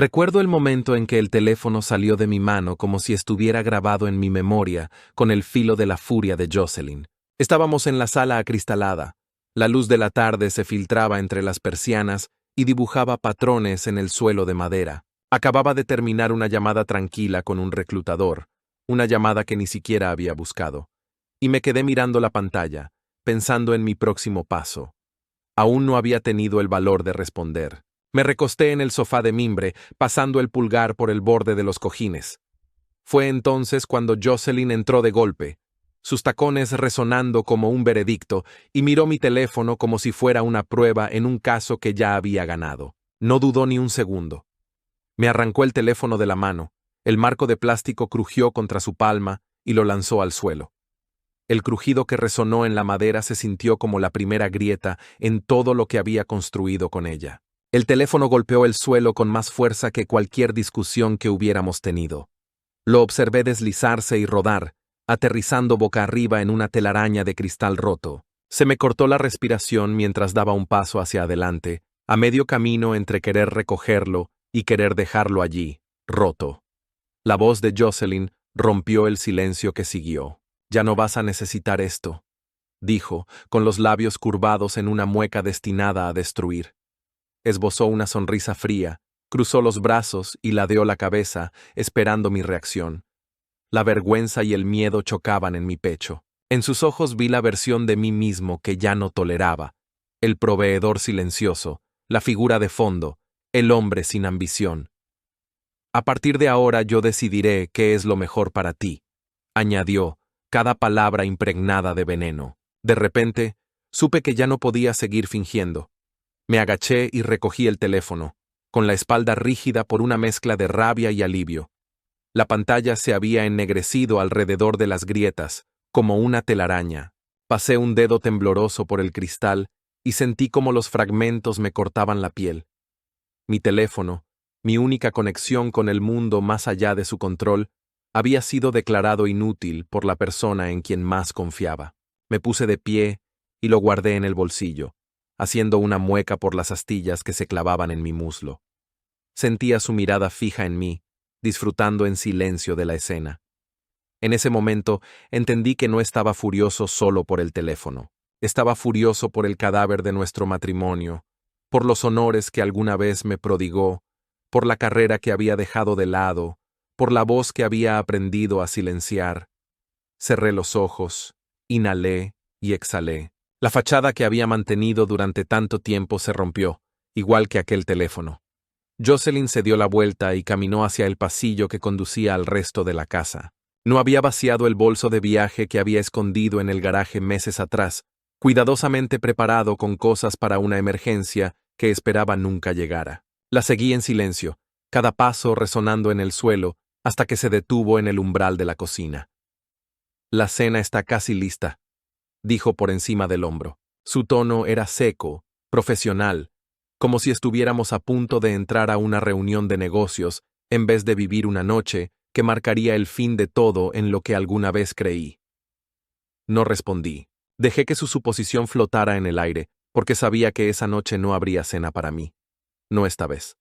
Recuerdo el momento en que el teléfono salió de mi mano como si estuviera grabado en mi memoria con el filo de la furia de Jocelyn. Estábamos en la sala acristalada. La luz de la tarde se filtraba entre las persianas y dibujaba patrones en el suelo de madera. Acababa de terminar una llamada tranquila con un reclutador, una llamada que ni siquiera había buscado. Y me quedé mirando la pantalla, pensando en mi próximo paso. Aún no había tenido el valor de responder. Me recosté en el sofá de mimbre, pasando el pulgar por el borde de los cojines. Fue entonces cuando Jocelyn entró de golpe, sus tacones resonando como un veredicto, y miró mi teléfono como si fuera una prueba en un caso que ya había ganado. No dudó ni un segundo. Me arrancó el teléfono de la mano, el marco de plástico crujió contra su palma y lo lanzó al suelo. El crujido que resonó en la madera se sintió como la primera grieta en todo lo que había construido con ella. El teléfono golpeó el suelo con más fuerza que cualquier discusión que hubiéramos tenido. Lo observé deslizarse y rodar, aterrizando boca arriba en una telaraña de cristal roto. Se me cortó la respiración mientras daba un paso hacia adelante, a medio camino entre querer recogerlo y querer dejarlo allí, roto. La voz de Jocelyn rompió el silencio que siguió. «Ya no vas a necesitar esto», dijo, con los labios curvados en una mueca destinada a destruir. Esbozó una sonrisa fría, cruzó los brazos y ladeó la cabeza, esperando mi reacción. La vergüenza y el miedo chocaban en mi pecho. En sus ojos vi la versión de mí mismo que ya no toleraba. El proveedor silencioso, la figura de fondo, el hombre sin ambición. «A partir de ahora yo decidiré qué es lo mejor para ti», añadió, cada palabra impregnada de veneno. De repente, supe que ya no podía seguir fingiendo. Me agaché y recogí el teléfono, con la espalda rígida por una mezcla de rabia y alivio. La pantalla se había ennegrecido alrededor de las grietas, como una telaraña. Pasé un dedo tembloroso por el cristal y sentí como los fragmentos me cortaban la piel. Mi teléfono, mi única conexión con el mundo más allá de su control, había sido declarado inútil por la persona en quien más confiaba. Me puse de pie y lo guardé en el bolsillo, haciendo una mueca por las astillas que se clavaban en mi muslo. Sentía su mirada fija en mí, disfrutando en silencio de la escena. En ese momento entendí que no estaba furioso solo por el teléfono. Estaba furioso por el cadáver de nuestro matrimonio, por los honores que alguna vez me prodigó, por la carrera que había dejado de lado, por la voz que había aprendido a silenciar. Cerré los ojos, inhalé y exhalé. La fachada que había mantenido durante tanto tiempo se rompió, igual que aquel teléfono. Jocelyn se dio la vuelta y caminó hacia el pasillo que conducía al resto de la casa. No había vaciado el bolso de viaje que había escondido en el garaje meses atrás, cuidadosamente preparado con cosas para una emergencia que esperaba nunca llegara. La seguí en silencio, cada paso resonando en el suelo, hasta que se detuvo en el umbral de la cocina. «La cena está casi lista», dijo por encima del hombro. Su tono era seco, profesional, como si estuviéramos a punto de entrar a una reunión de negocios en vez de vivir una noche que marcaría el fin de todo en lo que alguna vez creí. No respondí. Dejé que su suposición flotara en el aire, porque sabía que esa noche no habría cena para mí. No esta vez.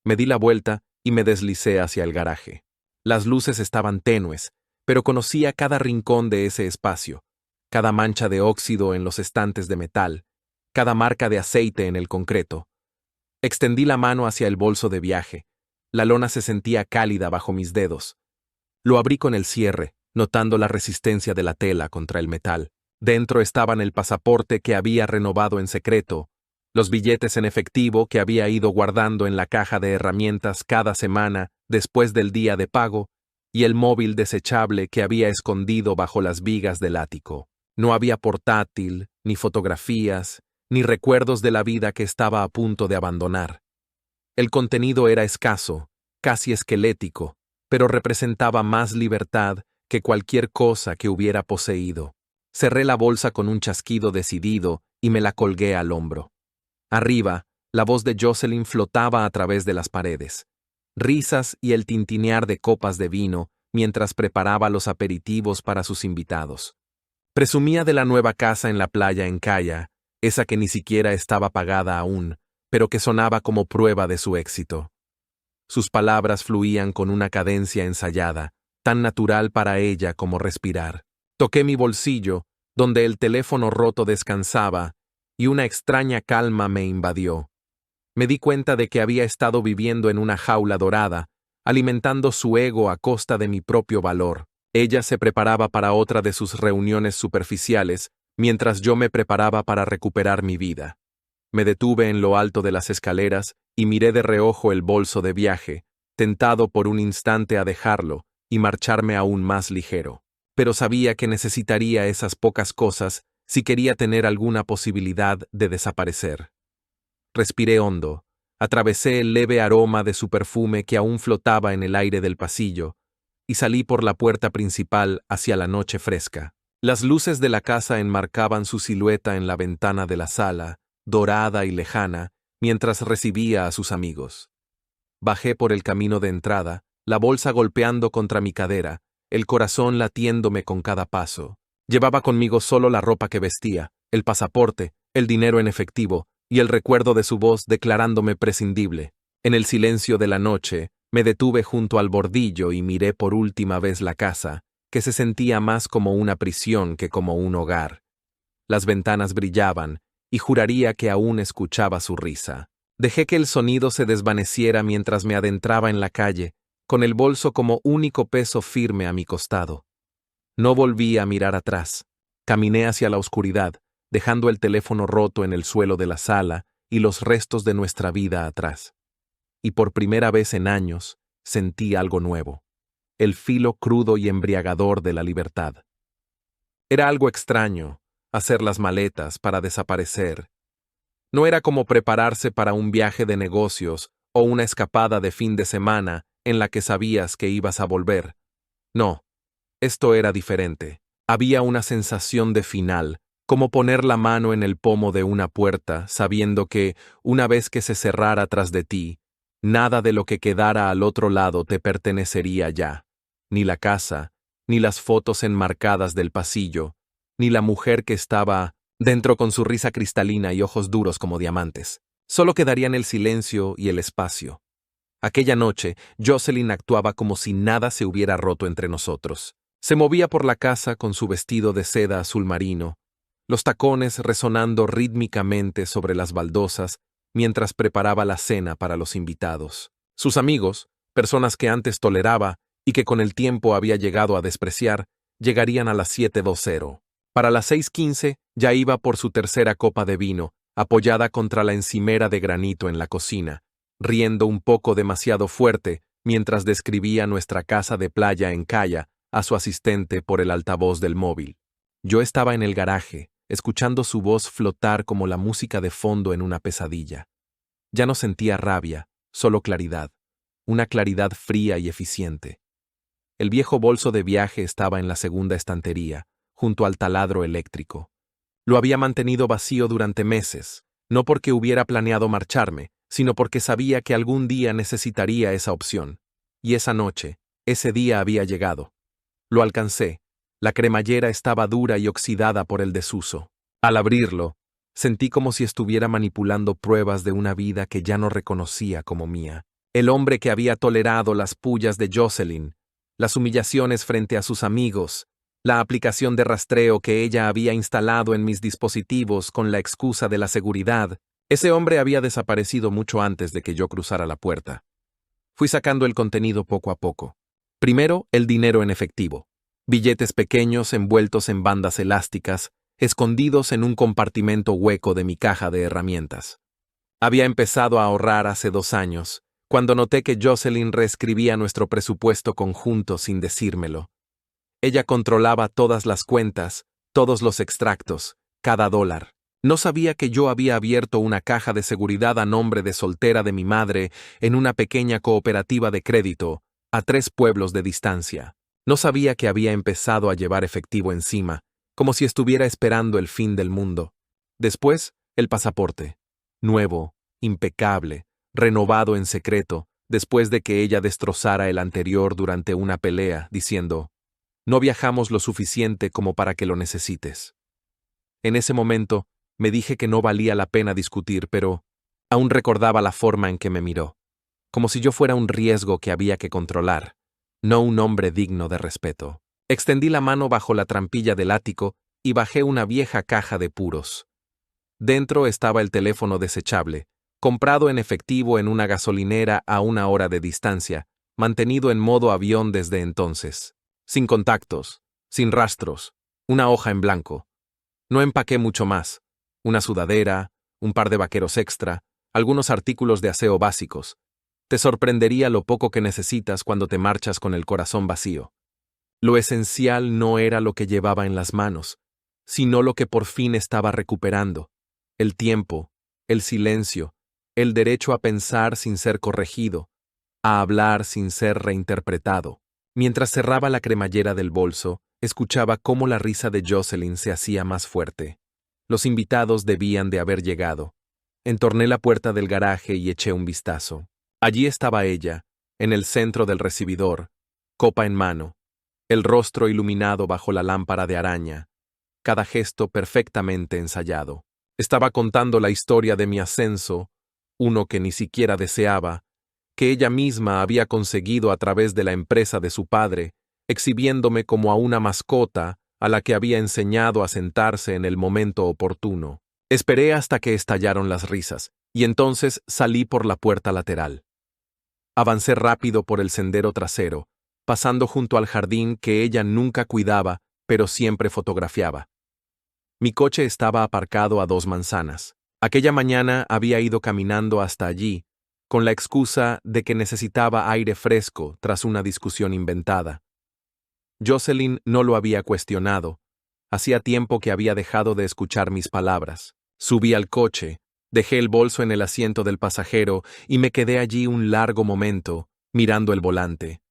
Me di la vuelta y me deslicé hacia el garaje. Las luces estaban tenues, pero conocía cada rincón de ese espacio, cada mancha de óxido en los estantes de metal, cada marca de aceite en el concreto. Extendí la mano hacia el bolso de viaje. La lona se sentía cálida bajo mis dedos. Lo abrí con el cierre, notando la resistencia de la tela contra el metal. Dentro estaban el pasaporte que había renovado en secreto, los billetes en efectivo que había ido guardando en la caja de herramientas cada semana después del día de pago, y el móvil desechable que había escondido bajo las vigas del ático. No había portátil, ni fotografías, ni recuerdos de la vida que estaba a punto de abandonar. El contenido era escaso, casi esquelético, pero representaba más libertad que cualquier cosa que hubiera poseído. Cerré la bolsa con un chasquido decidido y me la colgué al hombro. Arriba, la voz de Jocelyn flotaba a través de las paredes. Risas y el tintinear de copas de vino mientras preparaba los aperitivos para sus invitados. Presumía de la nueva casa en la playa en Caya, esa que ni siquiera estaba pagada aún, pero que sonaba como prueba de su éxito. Sus palabras fluían con una cadencia ensayada, tan natural para ella como respirar. Toqué mi bolsillo, donde el teléfono roto descansaba, y una extraña calma me invadió. Me di cuenta de que había estado viviendo en una jaula dorada, alimentando su ego a costa de mi propio valor. Ella se preparaba para otra de sus reuniones superficiales, mientras yo me preparaba para recuperar mi vida. Me detuve en lo alto de las escaleras y miré de reojo el bolso de viaje, tentado por un instante a dejarlo y marcharme aún más ligero. Pero sabía que necesitaría esas pocas cosas si quería tener alguna posibilidad de desaparecer. Respiré hondo, atravesé el leve aroma de su perfume que aún flotaba en el aire del pasillo, y salí por la puerta principal hacia la noche fresca. Las luces de la casa enmarcaban su silueta en la ventana de la sala, dorada y lejana, mientras recibía a sus amigos. Bajé por el camino de entrada, la bolsa golpeando contra mi cadera, el corazón latiéndome con cada paso. Llevaba conmigo solo la ropa que vestía, el pasaporte, el dinero en efectivo y el recuerdo de su voz declarándome prescindible. En el silencio de la noche, me detuve junto al bordillo y miré por última vez la casa, que se sentía más como una prisión que como un hogar. Las ventanas brillaban, y juraría que aún escuchaba su risa. Dejé que el sonido se desvaneciera mientras me adentraba en la calle, con el bolso como único peso firme a mi costado. No volví a mirar atrás. Caminé hacia la oscuridad, dejando el teléfono roto en el suelo de la sala y los restos de nuestra vida atrás. Y por primera vez en años, sentí algo nuevo. El filo crudo y embriagador de la libertad. Era algo extraño, hacer las maletas para desaparecer. No era como prepararse para un viaje de negocios o una escapada de fin de semana en la que sabías que ibas a volver. No, esto era diferente. Había una sensación de final, como poner la mano en el pomo de una puerta, sabiendo que, una vez que se cerrara tras de ti, nada de lo que quedara al otro lado te pertenecería ya, ni la casa, ni las fotos enmarcadas del pasillo, ni la mujer que estaba dentro con su risa cristalina y ojos duros como diamantes. Solo quedarían el silencio y el espacio. Aquella noche, Jocelyn actuaba como si nada se hubiera roto entre nosotros. Se movía por la casa con su vestido de seda azul marino, los tacones resonando rítmicamente sobre las baldosas mientras preparaba la cena para los invitados. Sus amigos, personas que antes toleraba y que con el tiempo había llegado a despreciar, llegarían a las 7:20. Para las 6:15 ya iba por su tercera copa de vino, apoyada contra la encimera de granito en la cocina, riendo un poco demasiado fuerte mientras describía nuestra casa de playa en Caya a su asistente por el altavoz del móvil. Yo estaba en el garaje, escuchando su voz flotar como la música de fondo en una pesadilla. Ya no sentía rabia, solo claridad, una claridad fría y eficiente. El viejo bolso de viaje estaba en la segunda estantería, junto al taladro eléctrico. Lo había mantenido vacío durante meses, no porque hubiera planeado marcharme, sino porque sabía que algún día necesitaría esa opción. Y esa noche, ese día había llegado. Lo alcancé. La cremallera estaba dura y oxidada por el desuso. Al abrirlo, sentí como si estuviera manipulando pruebas de una vida que ya no reconocía como mía. El hombre que había tolerado las pullas de Jocelyn, las humillaciones frente a sus amigos, la aplicación de rastreo que ella había instalado en mis dispositivos con la excusa de la seguridad, ese hombre había desaparecido mucho antes de que yo cruzara la puerta. Fui sacando el contenido poco a poco. Primero, el dinero en efectivo. Billetes pequeños envueltos en bandas elásticas, escondidos en un compartimento hueco de mi caja de herramientas. Había empezado a ahorrar hace 2 años, cuando noté que Jocelyn reescribía nuestro presupuesto conjunto sin decírmelo. Ella controlaba todas las cuentas, todos los extractos, cada dólar. No sabía que yo había abierto una caja de seguridad a nombre de soltera de mi madre en una pequeña cooperativa de crédito, a 3 pueblos de distancia. No sabía que había empezado a llevar efectivo encima, como si estuviera esperando el fin del mundo. Después, el pasaporte. Nuevo, impecable, renovado en secreto, después de que ella destrozara el anterior durante una pelea, diciendo: «No viajamos lo suficiente como para que lo necesites». En ese momento, me dije que no valía la pena discutir, pero aún recordaba la forma en que me miró. como si yo fuera un riesgo que había que controlar, no un hombre digno de respeto. Extendí la mano bajo la trampilla del ático y bajé una vieja caja de puros. Dentro estaba el teléfono desechable, comprado en efectivo en una gasolinera a 1 hora de distancia, mantenido en modo avión desde entonces. Sin contactos, sin rastros, una hoja en blanco. No empaqué mucho más. Una sudadera, un par de vaqueros extra, algunos artículos de aseo básicos. Te sorprendería lo poco que necesitas cuando te marchas con el corazón vacío. Lo esencial no era lo que llevaba en las manos, sino lo que por fin estaba recuperando: el tiempo, el silencio, el derecho a pensar sin ser corregido, a hablar sin ser reinterpretado. Mientras cerraba la cremallera del bolso, escuchaba cómo la risa de Jocelyn se hacía más fuerte. Los invitados debían de haber llegado. Entorné la puerta del garaje y eché un vistazo. Allí estaba ella, en el centro del recibidor, copa en mano, el rostro iluminado bajo la lámpara de araña, cada gesto perfectamente ensayado. Estaba contando la historia de mi ascenso, uno que ni siquiera deseaba, que ella misma había conseguido a través de la empresa de su padre, exhibiéndome como a una mascota a la que había enseñado a sentarse en el momento oportuno. Esperé hasta que estallaron las risas, y entonces salí por la puerta lateral. Avancé rápido por el sendero trasero, pasando junto al jardín que ella nunca cuidaba, pero siempre fotografiaba. Mi coche estaba aparcado a 2 manzanas. Aquella mañana había ido caminando hasta allí, con la excusa de que necesitaba aire fresco tras una discusión inventada. Jocelyn no lo había cuestionado. Hacía tiempo que había dejado de escuchar mis palabras. Subí al coche, dejé el bolso en el asiento del pasajero y me quedé allí un largo momento, mirando el volante.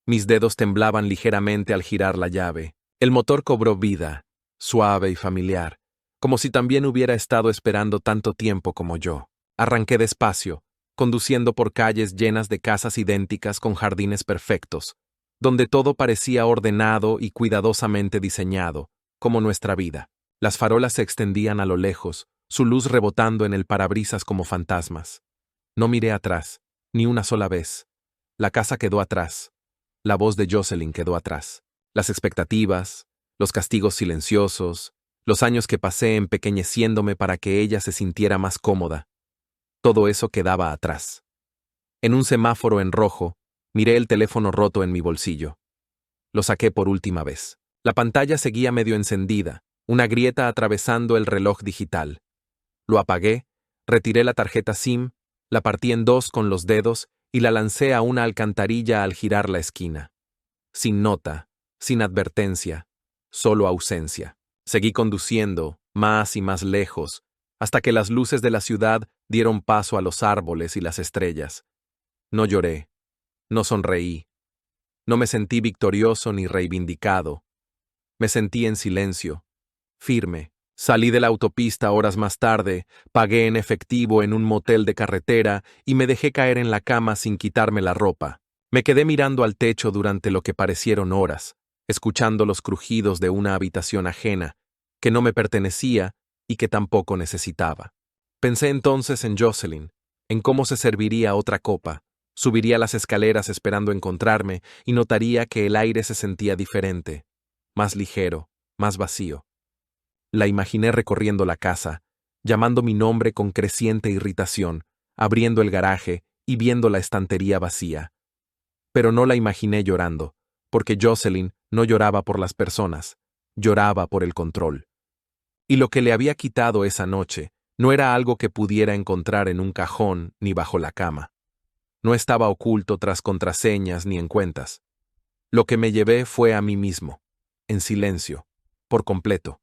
Mis dedos temblaban ligeramente al girar la llave. El motor cobró vida, suave y familiar, como si también hubiera estado esperando tanto tiempo como yo. Arranqué despacio, conduciendo por calles llenas de casas idénticas con jardines perfectos, donde todo parecía ordenado y cuidadosamente diseñado, como nuestra vida. Las farolas se extendían a lo lejos, su luz rebotando en el parabrisas como fantasmas. No miré atrás, ni una sola vez. La casa quedó atrás. La voz de Jocelyn quedó atrás. Las expectativas, los castigos silenciosos, los años que pasé empequeñeciéndome para que ella se sintiera más cómoda. Todo eso quedaba atrás. En un semáforo en rojo, miré el teléfono roto en mi bolsillo. Lo saqué por última vez. La pantalla seguía medio encendida, una grieta atravesando el reloj digital. Lo apagué, retiré la tarjeta SIM, la partí en 2 con los dedos y la lancé a una alcantarilla al girar la esquina. Sin nota, sin advertencia, solo ausencia. Seguí conduciendo, más y más lejos, hasta que las luces de la ciudad dieron paso a los árboles y las estrellas. No lloré, no sonreí, no me sentí victorioso ni reivindicado. Me sentí en silencio, firme. Salí de la autopista horas más tarde, pagué en efectivo en un motel de carretera y me dejé caer en la cama sin quitarme la ropa. Me quedé mirando al techo durante lo que parecieron horas, escuchando los crujidos de una habitación ajena, que no me pertenecía y que tampoco necesitaba. Pensé entonces en Jocelyn, en cómo se serviría otra copa, subiría las escaleras esperando encontrarme y notaría que el aire se sentía diferente, más ligero, más vacío. La imaginé recorriendo la casa, llamando mi nombre con creciente irritación, abriendo el garaje y viendo la estantería vacía. Pero no la imaginé llorando, porque Jocelyn no lloraba por las personas, lloraba por el control. Y lo que le había quitado esa noche no era algo que pudiera encontrar en un cajón ni bajo la cama. No estaba oculto tras contraseñas ni en cuentas. Lo que me llevé fue a mí mismo, en silencio, por completo,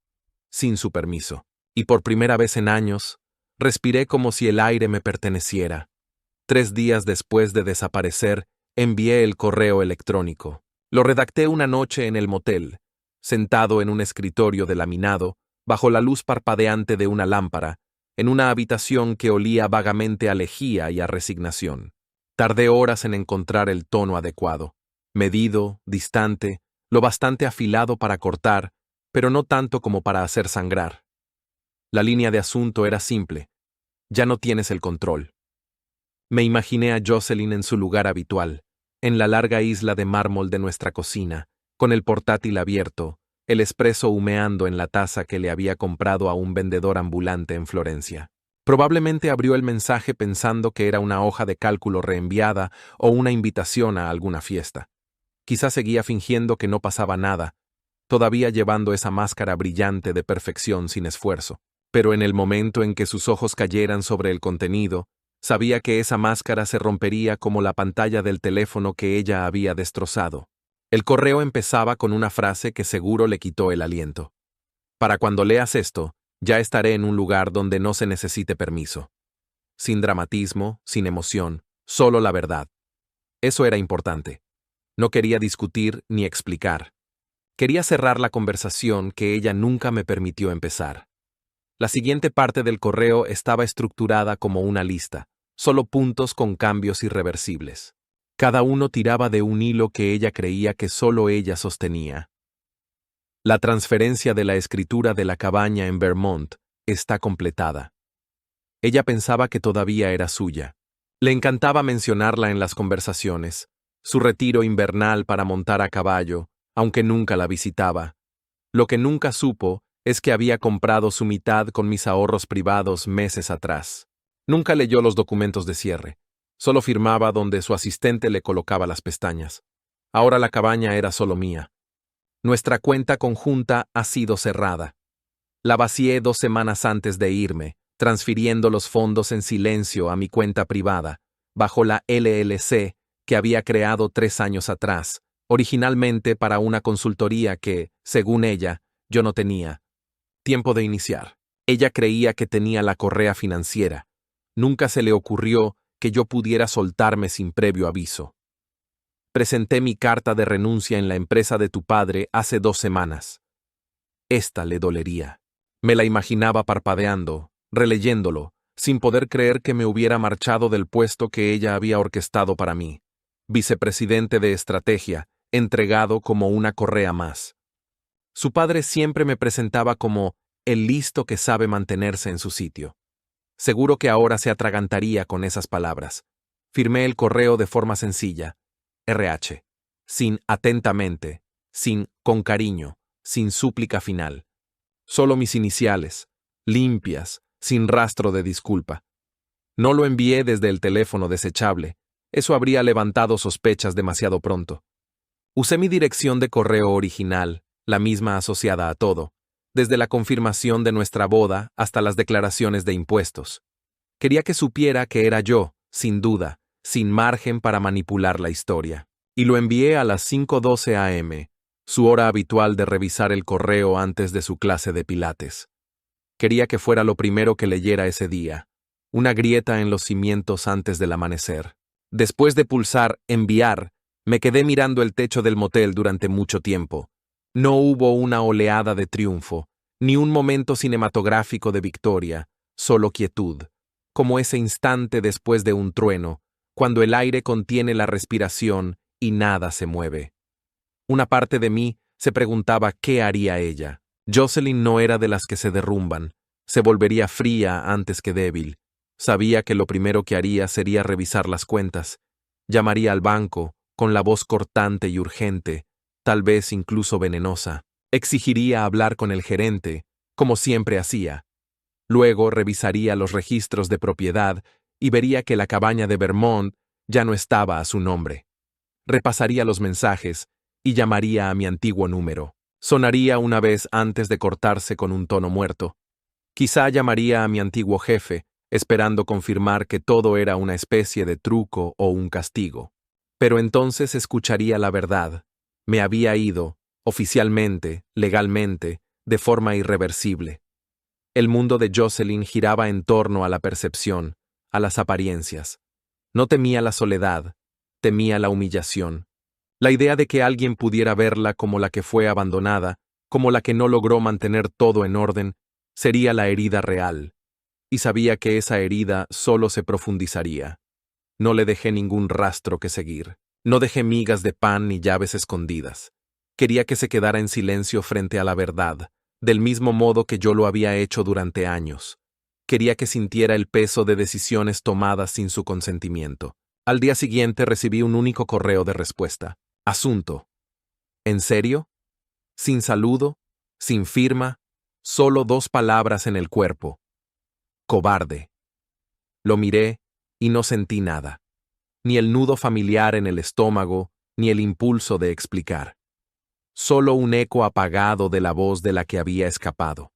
sin su permiso. Y por primera vez en años, respiré como si el aire me perteneciera. 3 días después de desaparecer, envié el correo electrónico. Lo redacté una noche en el motel, sentado en un escritorio de laminado, bajo la luz parpadeante de una lámpara, en una habitación que olía vagamente a lejía y a resignación. Tardé horas en encontrar el tono adecuado, medido, distante, lo bastante afilado para cortar, pero no tanto como para hacer sangrar. La línea de asunto era simple: ya no tienes el control. Me imaginé a Jocelyn en su lugar habitual, en la larga isla de mármol de nuestra cocina, con el portátil abierto, el espresso humeando en la taza que le había comprado a un vendedor ambulante en Florencia. Probablemente abrió el mensaje pensando que era una hoja de cálculo reenviada o una invitación a alguna fiesta. Quizá seguía fingiendo que no pasaba nada, todavía llevando esa máscara brillante de perfección sin esfuerzo. Pero en el momento en que sus ojos cayeran sobre el contenido, sabía que esa máscara se rompería como la pantalla del teléfono que ella había destrozado. El correo empezaba con una frase que seguro le quitó el aliento. Para cuando leas esto, ya estaré en un lugar donde no se necesite permiso. Sin dramatismo, sin emoción, solo la verdad. Eso era importante. No quería discutir ni explicar. Quería cerrar la conversación que ella nunca me permitió empezar. La siguiente parte del correo estaba estructurada como una lista, solo puntos con cambios irreversibles. Cada uno tiraba de un hilo que ella creía que solo ella sostenía. La transferencia de la escritura de la cabaña en Vermont está completada. Ella pensaba que todavía era suya. Le encantaba mencionarla en las conversaciones, su retiro invernal para montar a caballo, aunque nunca la visitaba. Lo que nunca supo es que había comprado su mitad con mis ahorros privados meses atrás. Nunca leyó los documentos de cierre. Solo firmaba donde su asistente le colocaba las pestañas. Ahora la cabaña era solo mía. Nuestra cuenta conjunta ha sido cerrada. La vacié 2 semanas antes de irme, transfiriendo los fondos en silencio a mi cuenta privada, bajo la LLC que había creado 3 años atrás, originalmente para una consultoría que, según ella, yo no tenía. Tiempo de iniciar. Ella creía que tenía la correa financiera. Nunca se le ocurrió que yo pudiera soltarme sin previo aviso. Presenté mi carta de renuncia en la empresa de tu padre hace 2 semanas. Esta le dolería. Me la imaginaba parpadeando, releyéndolo, sin poder creer que me hubiera marchado del puesto que ella había orquestado para mí. Vicepresidente de estrategia, entregado como una correa más. Su padre siempre me presentaba como el listo que sabe mantenerse en su sitio. Seguro que ahora se atragantaría con esas palabras. Firmé el correo de forma sencilla. RH. Sin atentamente, sin con cariño, sin súplica final. Solo mis iniciales, limpias, sin rastro de disculpa. No lo envié desde el teléfono desechable. Eso habría levantado sospechas demasiado pronto. Usé mi dirección de correo original, la misma asociada a todo, desde la confirmación de nuestra boda hasta las declaraciones de impuestos. Quería que supiera que era yo, sin duda, sin margen para manipular la historia. Y lo envié a las 5:12 a.m., su hora habitual de revisar el correo antes de su clase de pilates. Quería que fuera lo primero que leyera ese día, una grieta en los cimientos antes del amanecer. Después de pulsar enviar, me quedé mirando el techo del motel durante mucho tiempo. No hubo una oleada de triunfo, ni un momento cinematográfico de victoria, solo quietud, como ese instante después de un trueno, cuando el aire contiene la respiración y nada se mueve. Una parte de mí se preguntaba qué haría ella. Jocelyn no era de las que se derrumban, se volvería fría antes que débil. Sabía que lo primero que haría sería revisar las cuentas. Llamaría al banco, con la voz cortante y urgente, tal vez incluso venenosa. Exigiría hablar con el gerente, como siempre hacía. Luego revisaría los registros de propiedad y vería que la cabaña de Vermont ya no estaba a su nombre. Repasaría los mensajes y llamaría a mi antiguo número. Sonaría una vez antes de cortarse con un tono muerto. Quizá llamaría a mi antiguo jefe, esperando confirmar que todo era una especie de truco o un castigo. Pero entonces escucharía la verdad. Me había ido, oficialmente, legalmente, de forma irreversible. El mundo de Jocelyn giraba en torno a la percepción, a las apariencias. No temía la soledad, temía la humillación. La idea de que alguien pudiera verla como la que fue abandonada, como la que no logró mantener todo en orden, sería la herida real. Y sabía que esa herida solo se profundizaría. No le dejé ningún rastro que seguir. No dejé migas de pan ni llaves escondidas. Quería que se quedara en silencio frente a la verdad, del mismo modo que yo lo había hecho durante años. Quería que sintiera el peso de decisiones tomadas sin su consentimiento. Al día siguiente recibí un único correo de respuesta. Asunto. ¿En serio? Sin saludo, sin firma, solo 2 palabras en el cuerpo. Cobarde. Lo miré y no sentí nada. Ni el nudo familiar en el estómago, ni el impulso de explicar. Solo un eco apagado de la voz de la que había escapado.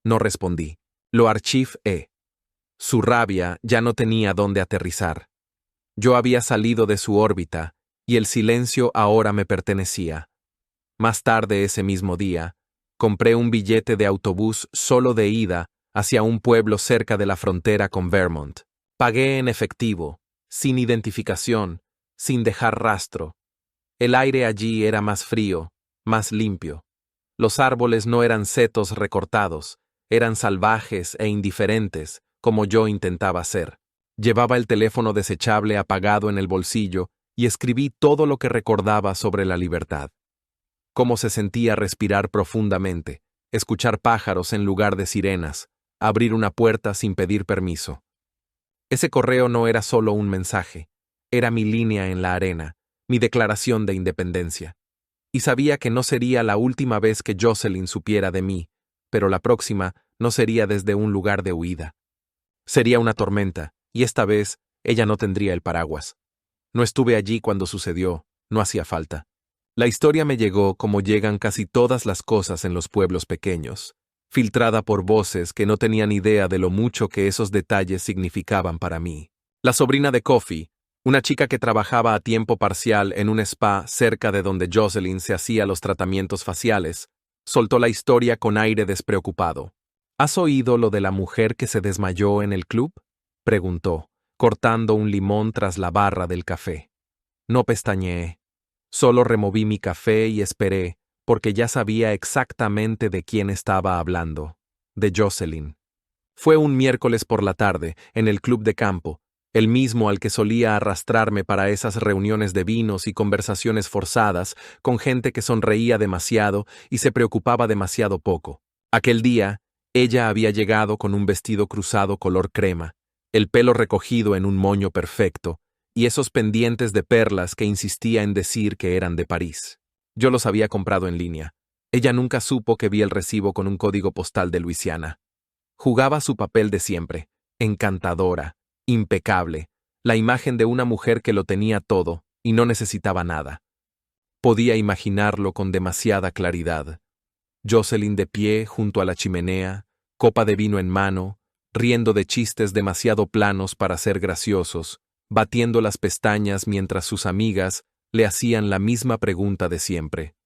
No respondí. Lo archivé. Su rabia ya no tenía dónde aterrizar. Yo había salido de su órbita, y el silencio ahora me pertenecía. Más tarde ese mismo día, compré un billete de autobús solo de ida hacia un pueblo cerca de la frontera con Vermont. Pagué en efectivo, sin identificación, sin dejar rastro. El aire allí era más frío, más limpio. Los árboles no eran setos recortados, eran salvajes e indiferentes, como yo intentaba ser. Llevaba el teléfono desechable apagado en el bolsillo y escribí todo lo que recordaba sobre la libertad. Cómo se sentía respirar profundamente, escuchar pájaros en lugar de sirenas, abrir una puerta sin pedir permiso. Ese correo no era solo un mensaje, era mi línea en la arena, mi declaración de independencia. Y sabía que no sería la última vez que Jocelyn supiera de mí, pero la próxima no sería desde un lugar de huida. Sería una tormenta, y esta vez ella no tendría el paraguas. No estuve allí cuando sucedió, no hacía falta. La historia me llegó como llegan casi todas las cosas en los pueblos pequeños, filtrada por voces que no tenían idea de lo mucho que esos detalles significaban para mí. La sobrina de Coffee, una chica que trabajaba a tiempo parcial en un spa cerca de donde Jocelyn se hacía los tratamientos faciales, soltó la historia con aire despreocupado. ¿Has oído lo de la mujer que se desmayó en el club?, preguntó, cortando un limón tras la barra del café. No pestañeé. Solo removí mi café y esperé, porque ya sabía exactamente de quién estaba hablando. De Jocelyn. Fue un miércoles por la tarde, en el club de campo, el mismo al que solía arrastrarme para esas reuniones de vinos y conversaciones forzadas con gente que sonreía demasiado y se preocupaba demasiado poco. Aquel día, ella había llegado con un vestido cruzado color crema, el pelo recogido en un moño perfecto, y esos pendientes de perlas que insistía en decir que eran de París. Yo los había comprado en línea. Ella nunca supo que vi el recibo con un código postal de Luisiana. Jugaba su papel de siempre, encantadora, impecable, la imagen de una mujer que lo tenía todo y no necesitaba nada. Podía imaginarlo con demasiada claridad. Jocelyn de pie junto a la chimenea, copa de vino en mano, riendo de chistes demasiado planos para ser graciosos, batiendo las pestañas mientras sus amigas le hacían la misma pregunta de siempre.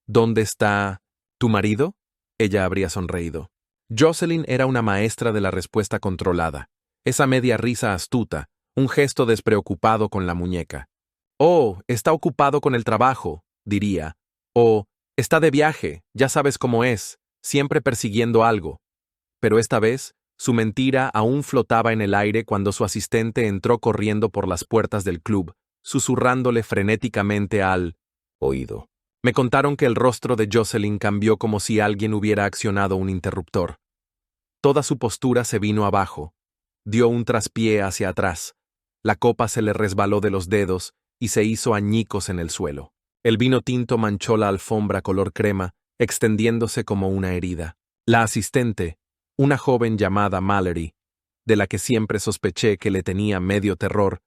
¿Dónde está tu marido? Ella habría sonreído. Jocelyn era una maestra de la respuesta controlada, esa media risa astuta, un gesto despreocupado con la muñeca. Oh, está ocupado con el trabajo, diría. O, está de viaje, ya sabes cómo es, siempre persiguiendo algo. Pero esta vez, su mentira aún flotaba en el aire cuando su asistente entró corriendo por las puertas del club, susurrándole frenéticamente al oído. Me contaron que el rostro de Jocelyn cambió como si alguien hubiera accionado un interruptor. Toda su postura se vino abajo. Dio un traspié hacia atrás. La copa se le resbaló de los dedos y se hizo añicos en el suelo. El vino tinto manchó la alfombra color crema, extendiéndose como una herida. La asistente, una joven llamada Mallory, de la que siempre sospeché que le tenía medio terror,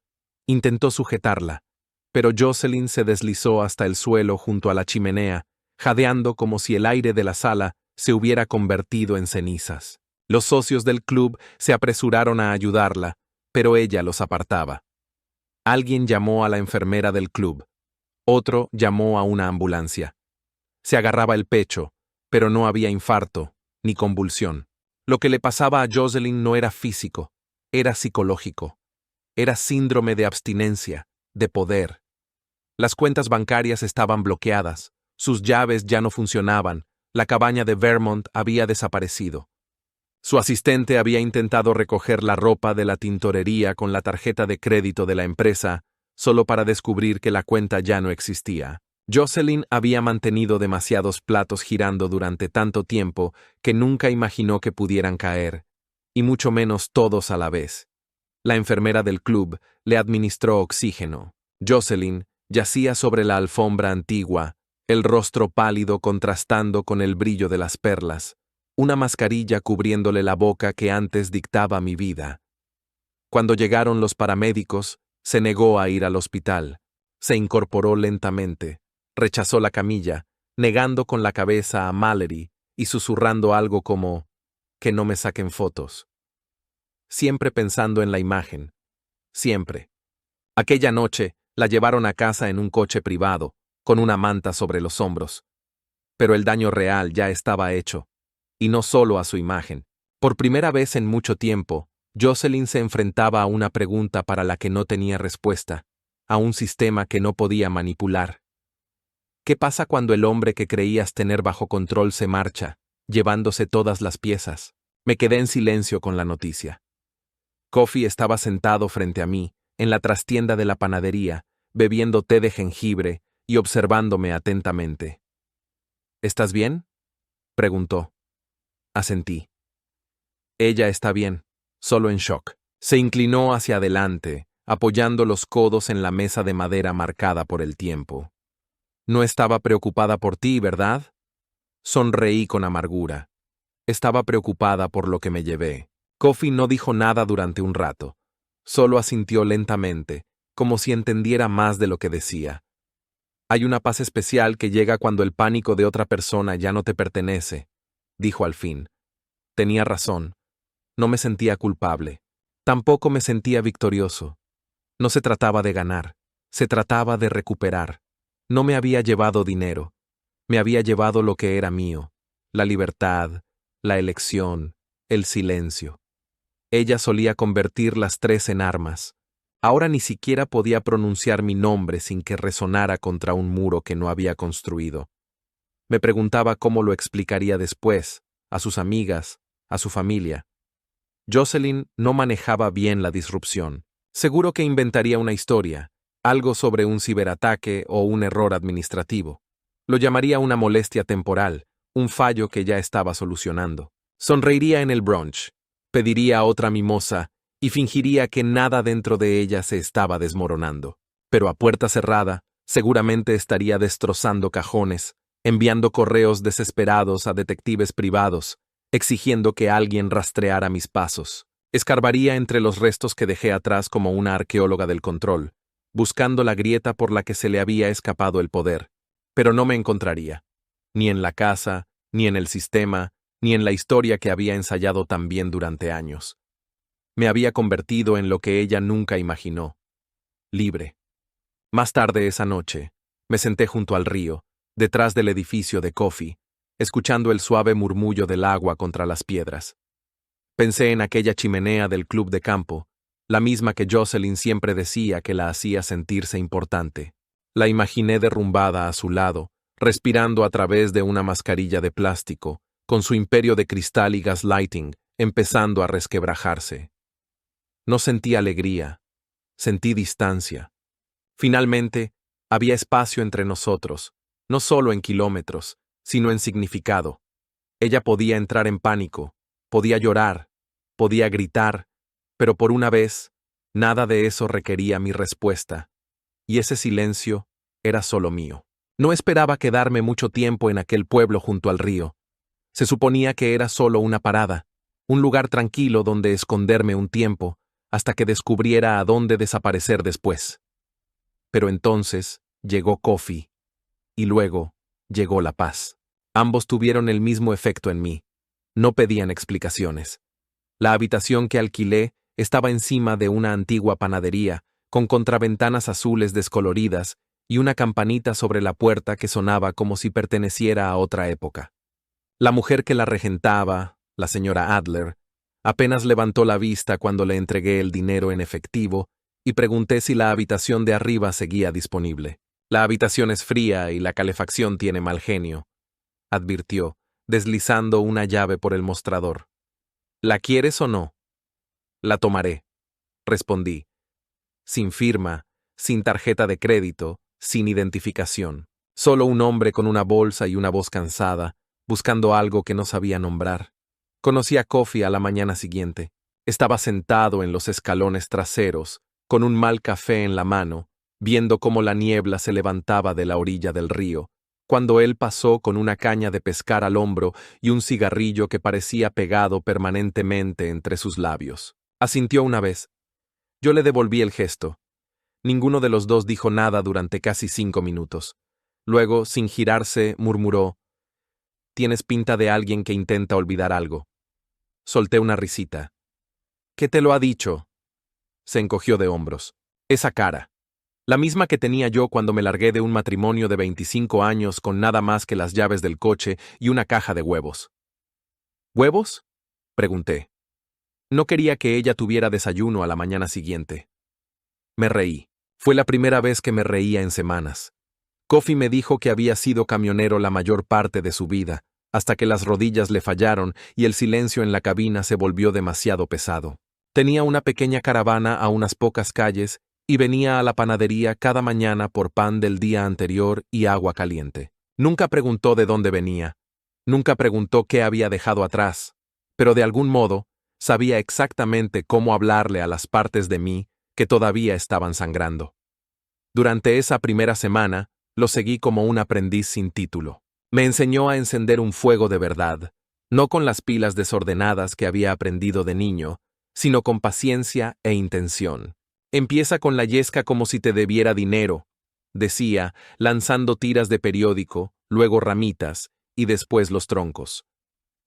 intentó sujetarla, pero Jocelyn se deslizó hasta el suelo junto a la chimenea, jadeando como si el aire de la sala se hubiera convertido en cenizas. Los socios del club se apresuraron a ayudarla, pero ella los apartaba. Alguien llamó a la enfermera del club. Otro llamó a una ambulancia. Se agarraba el pecho, pero no había infarto, ni convulsión. Lo que le pasaba a Jocelyn no era físico, era psicológico. Era síndrome de abstinencia, de poder. Las cuentas bancarias estaban bloqueadas, sus llaves ya no funcionaban, la cabaña de Vermont había desaparecido. Su asistente había intentado recoger la ropa de la tintorería con la tarjeta de crédito de la empresa, solo para descubrir que la cuenta ya no existía. Jocelyn había mantenido demasiados platos girando durante tanto tiempo que nunca imaginó que pudieran caer, y mucho menos todos a la vez. La enfermera del club le administró oxígeno. Jocelyn yacía sobre la alfombra antigua, el rostro pálido contrastando con el brillo de las perlas, una mascarilla cubriéndole la boca que antes dictaba mi vida. Cuando llegaron los paramédicos, se negó a ir al hospital. Se incorporó lentamente, rechazó la camilla, negando con la cabeza a Mallory y susurrando algo como «que no me saquen fotos». Siempre pensando en la imagen. Siempre. Aquella noche la llevaron a casa en un coche privado, con una manta sobre los hombros. Pero el daño real ya estaba hecho. Y no solo a su imagen. Por primera vez en mucho tiempo, Jocelyn se enfrentaba a una pregunta para la que no tenía respuesta, a un sistema que no podía manipular. ¿Qué pasa cuando el hombre que creías tener bajo control se marcha, llevándose todas las piezas? Me quedé en silencio con la noticia. Kofi estaba sentado frente a mí, en la trastienda de la panadería, bebiendo té de jengibre y observándome atentamente. ¿Estás bien?, preguntó. Asentí. Ella está bien, solo en shock. Se inclinó hacia adelante, apoyando los codos en la mesa de madera marcada por el tiempo. No estaba preocupada por ti, ¿verdad? Sonreí con amargura. Estaba preocupada por lo que me llevé. Kofi no dijo nada durante un rato. Solo asintió lentamente, como si entendiera más de lo que decía. Hay una paz especial que llega cuando el pánico de otra persona ya no te pertenece, dijo al fin. Tenía razón. No me sentía culpable. Tampoco me sentía victorioso. No se trataba de ganar. Se trataba de recuperar. No me había llevado dinero. Me había llevado lo que era mío. La libertad, la elección, el silencio. Ella solía convertir las tres en armas. Ahora ni siquiera podía pronunciar mi nombre sin que resonara contra un muro que no había construido. Me preguntaba cómo lo explicaría después, a sus amigas, a su familia. Jocelyn no manejaba bien la disrupción. Seguro que inventaría una historia, algo sobre un ciberataque o un error administrativo. Lo llamaría una molestia temporal, un fallo que ya estaba solucionando. Sonreiría en el brunch, pediría otra mimosa y fingiría que nada dentro de ella se estaba desmoronando. Pero a puerta cerrada, seguramente estaría destrozando cajones, enviando correos desesperados a detectives privados, exigiendo que alguien rastreara mis pasos. Escarbaría entre los restos que dejé atrás como una arqueóloga del control, buscando la grieta por la que se le había escapado el poder. Pero no me encontraría. Ni en la casa, ni en el sistema, ni en la historia que había ensayado tan bien durante años. Me había convertido en lo que ella nunca imaginó. Libre. Más tarde esa noche, me senté junto al río, detrás del edificio de Kofi, escuchando el suave murmullo del agua contra las piedras. Pensé en aquella chimenea del club de campo, la misma que Jocelyn siempre decía que la hacía sentirse importante. La imaginé derrumbada a su lado, respirando a través de una mascarilla de plástico, con su imperio de cristal y gaslighting empezando a resquebrajarse. No sentí alegría, sentí distancia. Finalmente, había espacio entre nosotros, no solo en kilómetros, sino en significado. Ella podía entrar en pánico, podía llorar, podía gritar, pero por una vez, nada de eso requería mi respuesta, y ese silencio era solo mío. No esperaba quedarme mucho tiempo en aquel pueblo junto al río. Se suponía que era solo una parada, un lugar tranquilo donde esconderme un tiempo, hasta que descubriera a dónde desaparecer después. Pero entonces llegó Kofi, y luego llegó la paz. Ambos tuvieron el mismo efecto en mí. No pedían explicaciones. La habitación que alquilé estaba encima de una antigua panadería, con contraventanas azules descoloridas y una campanita sobre la puerta que sonaba como si perteneciera a otra época. La mujer que la regentaba, la señora Adler, apenas levantó la vista cuando le entregué el dinero en efectivo y pregunté si la habitación de arriba seguía disponible. La habitación es fría y la calefacción tiene mal genio, advirtió, deslizando una llave por el mostrador. ¿La quieres o no? La tomaré, respondí, sin firma, sin tarjeta de crédito, sin identificación. Solo un hombre con una bolsa y una voz cansada, buscando algo que no sabía nombrar. Conocí a Kofi a la mañana siguiente. Estaba sentado en los escalones traseros, con un mal café en la mano, viendo cómo la niebla se levantaba de la orilla del río, cuando él pasó con una caña de pescar al hombro y un cigarrillo que parecía pegado permanentemente entre sus labios. Asintió una vez. Yo le devolví el gesto. Ninguno de los dos dijo nada durante casi 5 minutos. Luego, sin girarse, murmuró: «Tienes pinta de alguien que intenta olvidar algo». Solté una risita. «¿Qué te lo ha dicho?». Se encogió de hombros. Esa cara. La misma que tenía yo cuando me largué de un matrimonio de 25 años con nada más que las llaves del coche y una caja de huevos. ¿Huevos?, pregunté. No quería que ella tuviera desayuno a la mañana siguiente. Me reí. Fue la primera vez que me reía en semanas. Kofi me dijo que había sido camionero la mayor parte de su vida, hasta que las rodillas le fallaron y el silencio en la cabina se volvió demasiado pesado. Tenía una pequeña caravana a unas pocas calles y venía a la panadería cada mañana por pan del día anterior y agua caliente. Nunca preguntó de dónde venía, nunca preguntó qué había dejado atrás, pero de algún modo sabía exactamente cómo hablarle a las partes de mí que todavía estaban sangrando. Durante esa primera semana, lo seguí como un aprendiz sin título. Me enseñó a encender un fuego de verdad, no con las pilas desordenadas que había aprendido de niño, sino con paciencia e intención. «Empieza con la yesca como si te debiera dinero», decía, lanzando tiras de periódico, luego ramitas, y después los troncos.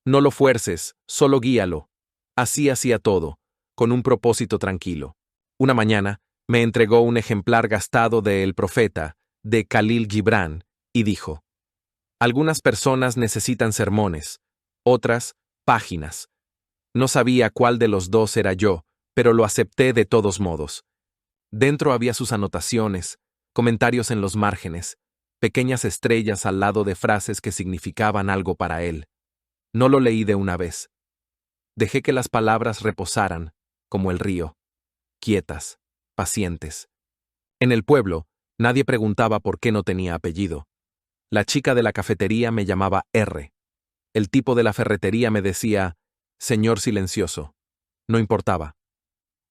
«No lo fuerces, solo guíalo». Así hacía todo, con un propósito tranquilo. Una mañana, me entregó un ejemplar gastado de El Profeta, de Khalil Gibran, y dijo: «Algunas personas necesitan sermones, otras, páginas». No sabía cuál de los dos era yo, pero lo acepté de todos modos. Dentro había sus anotaciones, comentarios en los márgenes, pequeñas estrellas al lado de frases que significaban algo para él. No lo leí de una vez. Dejé que las palabras reposaran, como el río, quietas, pacientes. En el pueblo, nadie preguntaba por qué no tenía apellido. La chica de la cafetería me llamaba R. El tipo de la ferretería me decía: «Señor silencioso». No importaba.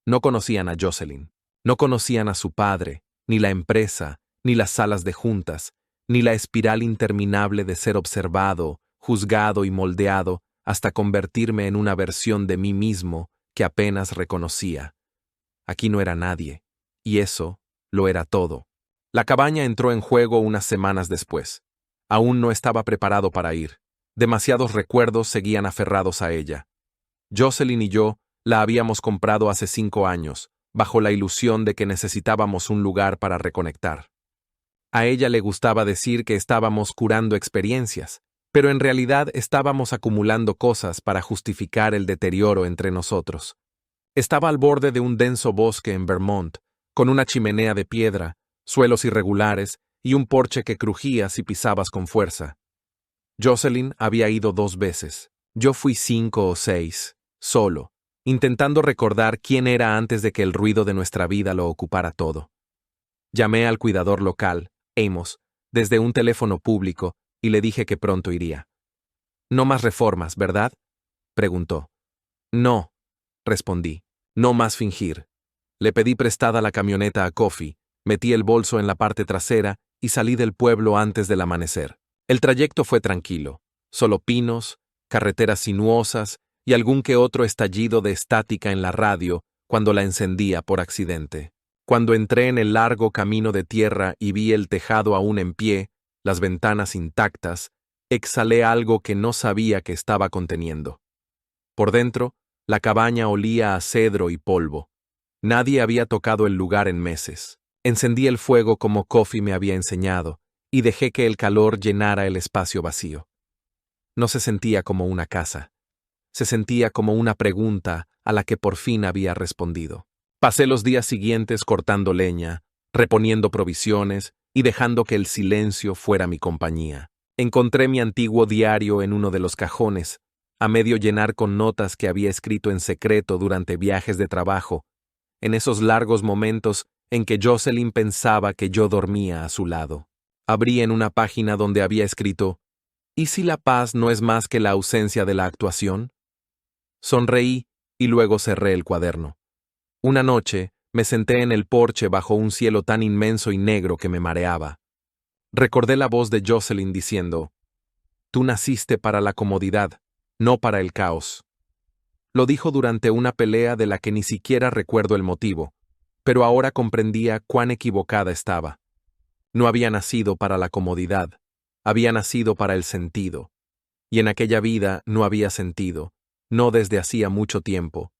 No conocían a Jocelyn. No conocían a su padre, ni la empresa, ni las salas de juntas, ni la espiral interminable de ser observado, juzgado y moldeado hasta convertirme en una versión de mí mismo que apenas reconocía. Aquí no era nadie, y eso lo era todo. La cabaña entró en juego unas semanas después. Aún no estaba preparado para ir. Demasiados recuerdos seguían aferrados a ella. Jocelyn y yo la habíamos comprado hace 5 años, bajo la ilusión de que necesitábamos un lugar para reconectar. A ella le gustaba decir que estábamos curando experiencias, pero en realidad estábamos acumulando cosas para justificar el deterioro entre nosotros. Estaba al borde de un denso bosque en Vermont, con una chimenea de piedra, suelos irregulares y un porche que crujía si pisabas con fuerza. Jocelyn había ido 2 veces. Yo fui 5 o 6, solo, intentando recordar quién era antes de que el ruido de nuestra vida lo ocupara todo. Llamé al cuidador local, Amos, desde un teléfono público y le dije que pronto iría. «No más reformas, ¿verdad?», preguntó. «No», respondí. «No más fingir». Le pedí prestada la camioneta a Kofi, metí el bolso en la parte trasera y salí del pueblo antes del amanecer. El trayecto fue tranquilo, solo pinos, carreteras sinuosas y algún que otro estallido de estática en la radio cuando la encendía por accidente. Cuando entré en el largo camino de tierra y vi el tejado aún en pie, las ventanas intactas, exhalé algo que no sabía que estaba conteniendo. Por dentro, la cabaña olía a cedro y polvo. Nadie había tocado el lugar en meses. Encendí el fuego como Kofi me había enseñado y dejé que el calor llenara el espacio vacío. No se sentía como una casa. Se sentía como una pregunta a la que por fin había respondido. Pasé los días siguientes cortando leña, reponiendo provisiones y dejando que el silencio fuera mi compañía. Encontré mi antiguo diario en uno de los cajones, a medio llenar con notas que había escrito en secreto durante viajes de trabajo, en esos largos momentos en que Jocelyn pensaba que yo dormía a su lado. Abrí en una página donde había escrito: «¿Y si la paz no es más que la ausencia de la actuación?». Sonreí y luego cerré el cuaderno. Una noche, me senté en el porche bajo un cielo tan inmenso y negro que me mareaba. Recordé la voz de Jocelyn diciendo: «Tú naciste para la comodidad, no para el caos». Lo dijo durante una pelea de la que ni siquiera recuerdo el motivo, pero ahora comprendía cuán equivocada estaba. No había nacido para la comodidad, había nacido para el sentido. Y en aquella vida no había sentido, no desde hacía mucho tiempo.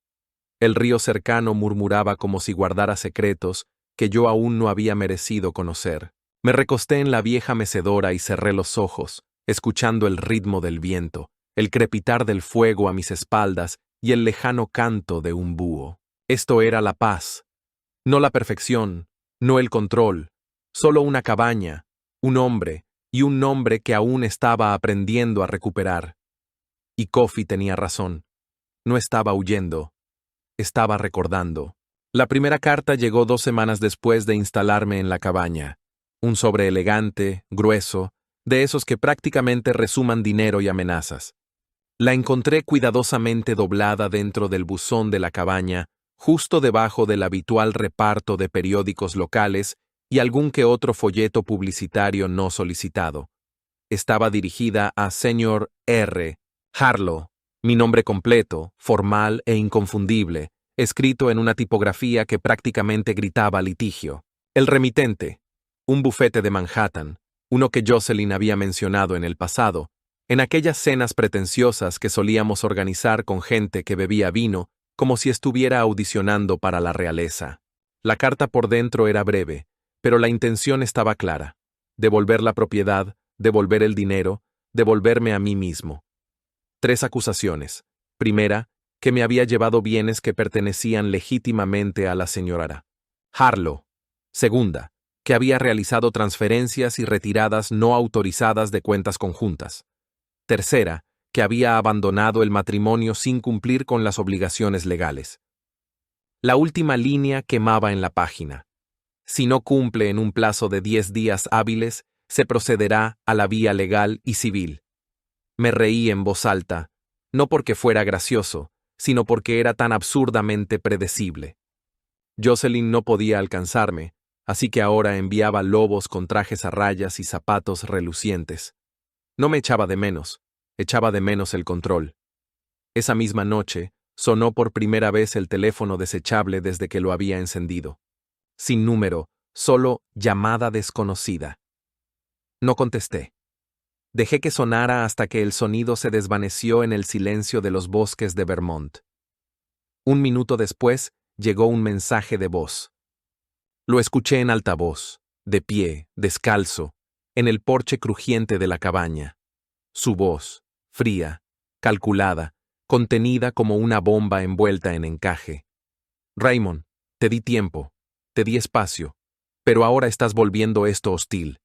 El río cercano murmuraba como si guardara secretos que yo aún no había merecido conocer. Me recosté en la vieja mecedora y cerré los ojos, escuchando el ritmo del viento, el crepitar del fuego a mis espaldas y el lejano canto de un búho. Esto era la paz, no la perfección, no el control, solo una cabaña, un hombre y un nombre que aún estaba aprendiendo a recuperar. Y Kofi tenía razón. No estaba huyendo, estaba recordando. La primera carta llegó 2 semanas después de instalarme en la cabaña. Un sobre elegante, grueso, de esos que prácticamente resuman dinero y amenazas. La encontré cuidadosamente doblada dentro del buzón de la cabaña, justo debajo del habitual reparto de periódicos locales y algún que otro folleto publicitario no solicitado. Estaba dirigida a Sr. R. Harlow, mi nombre completo, formal e inconfundible, escrito en una tipografía que prácticamente gritaba litigio. El remitente, un bufete de Manhattan, uno que Jocelyn había mencionado en el pasado, en aquellas cenas pretenciosas que solíamos organizar con gente que bebía vino como si estuviera audicionando para la realeza. La carta por dentro era breve, pero la intención estaba clara: devolver la propiedad, devolver el dinero, devolverme a mí mismo. 3 acusaciones. Primera, que me había llevado bienes que pertenecían legítimamente a la señora Harlow. Segunda, que había realizado transferencias y retiradas no autorizadas de cuentas conjuntas. Tercera, que había abandonado el matrimonio sin cumplir con las obligaciones legales. La última línea quemaba en la página. Si no cumple en un plazo de 10 días hábiles, se procederá a la vía legal y civil. Me reí en voz alta, no porque fuera gracioso, sino porque era tan absurdamente predecible. Jocelyn no podía alcanzarme, así que ahora enviaba lobos con trajes a rayas y zapatos relucientes. No me echaba de menos el control. Esa misma noche, sonó por primera vez el teléfono desechable desde que lo había encendido. Sin número, solo llamada desconocida. No contesté. Dejé que sonara hasta que el sonido se desvaneció en el silencio de los bosques de Vermont. 1 minuto después, llegó un mensaje de voz. Lo escuché en altavoz, de pie, descalzo, en el porche crujiente de la cabaña. Su voz, fría, calculada, contenida como una bomba envuelta en encaje. Raymond, te di tiempo, te di espacio, pero ahora estás volviendo esto hostil.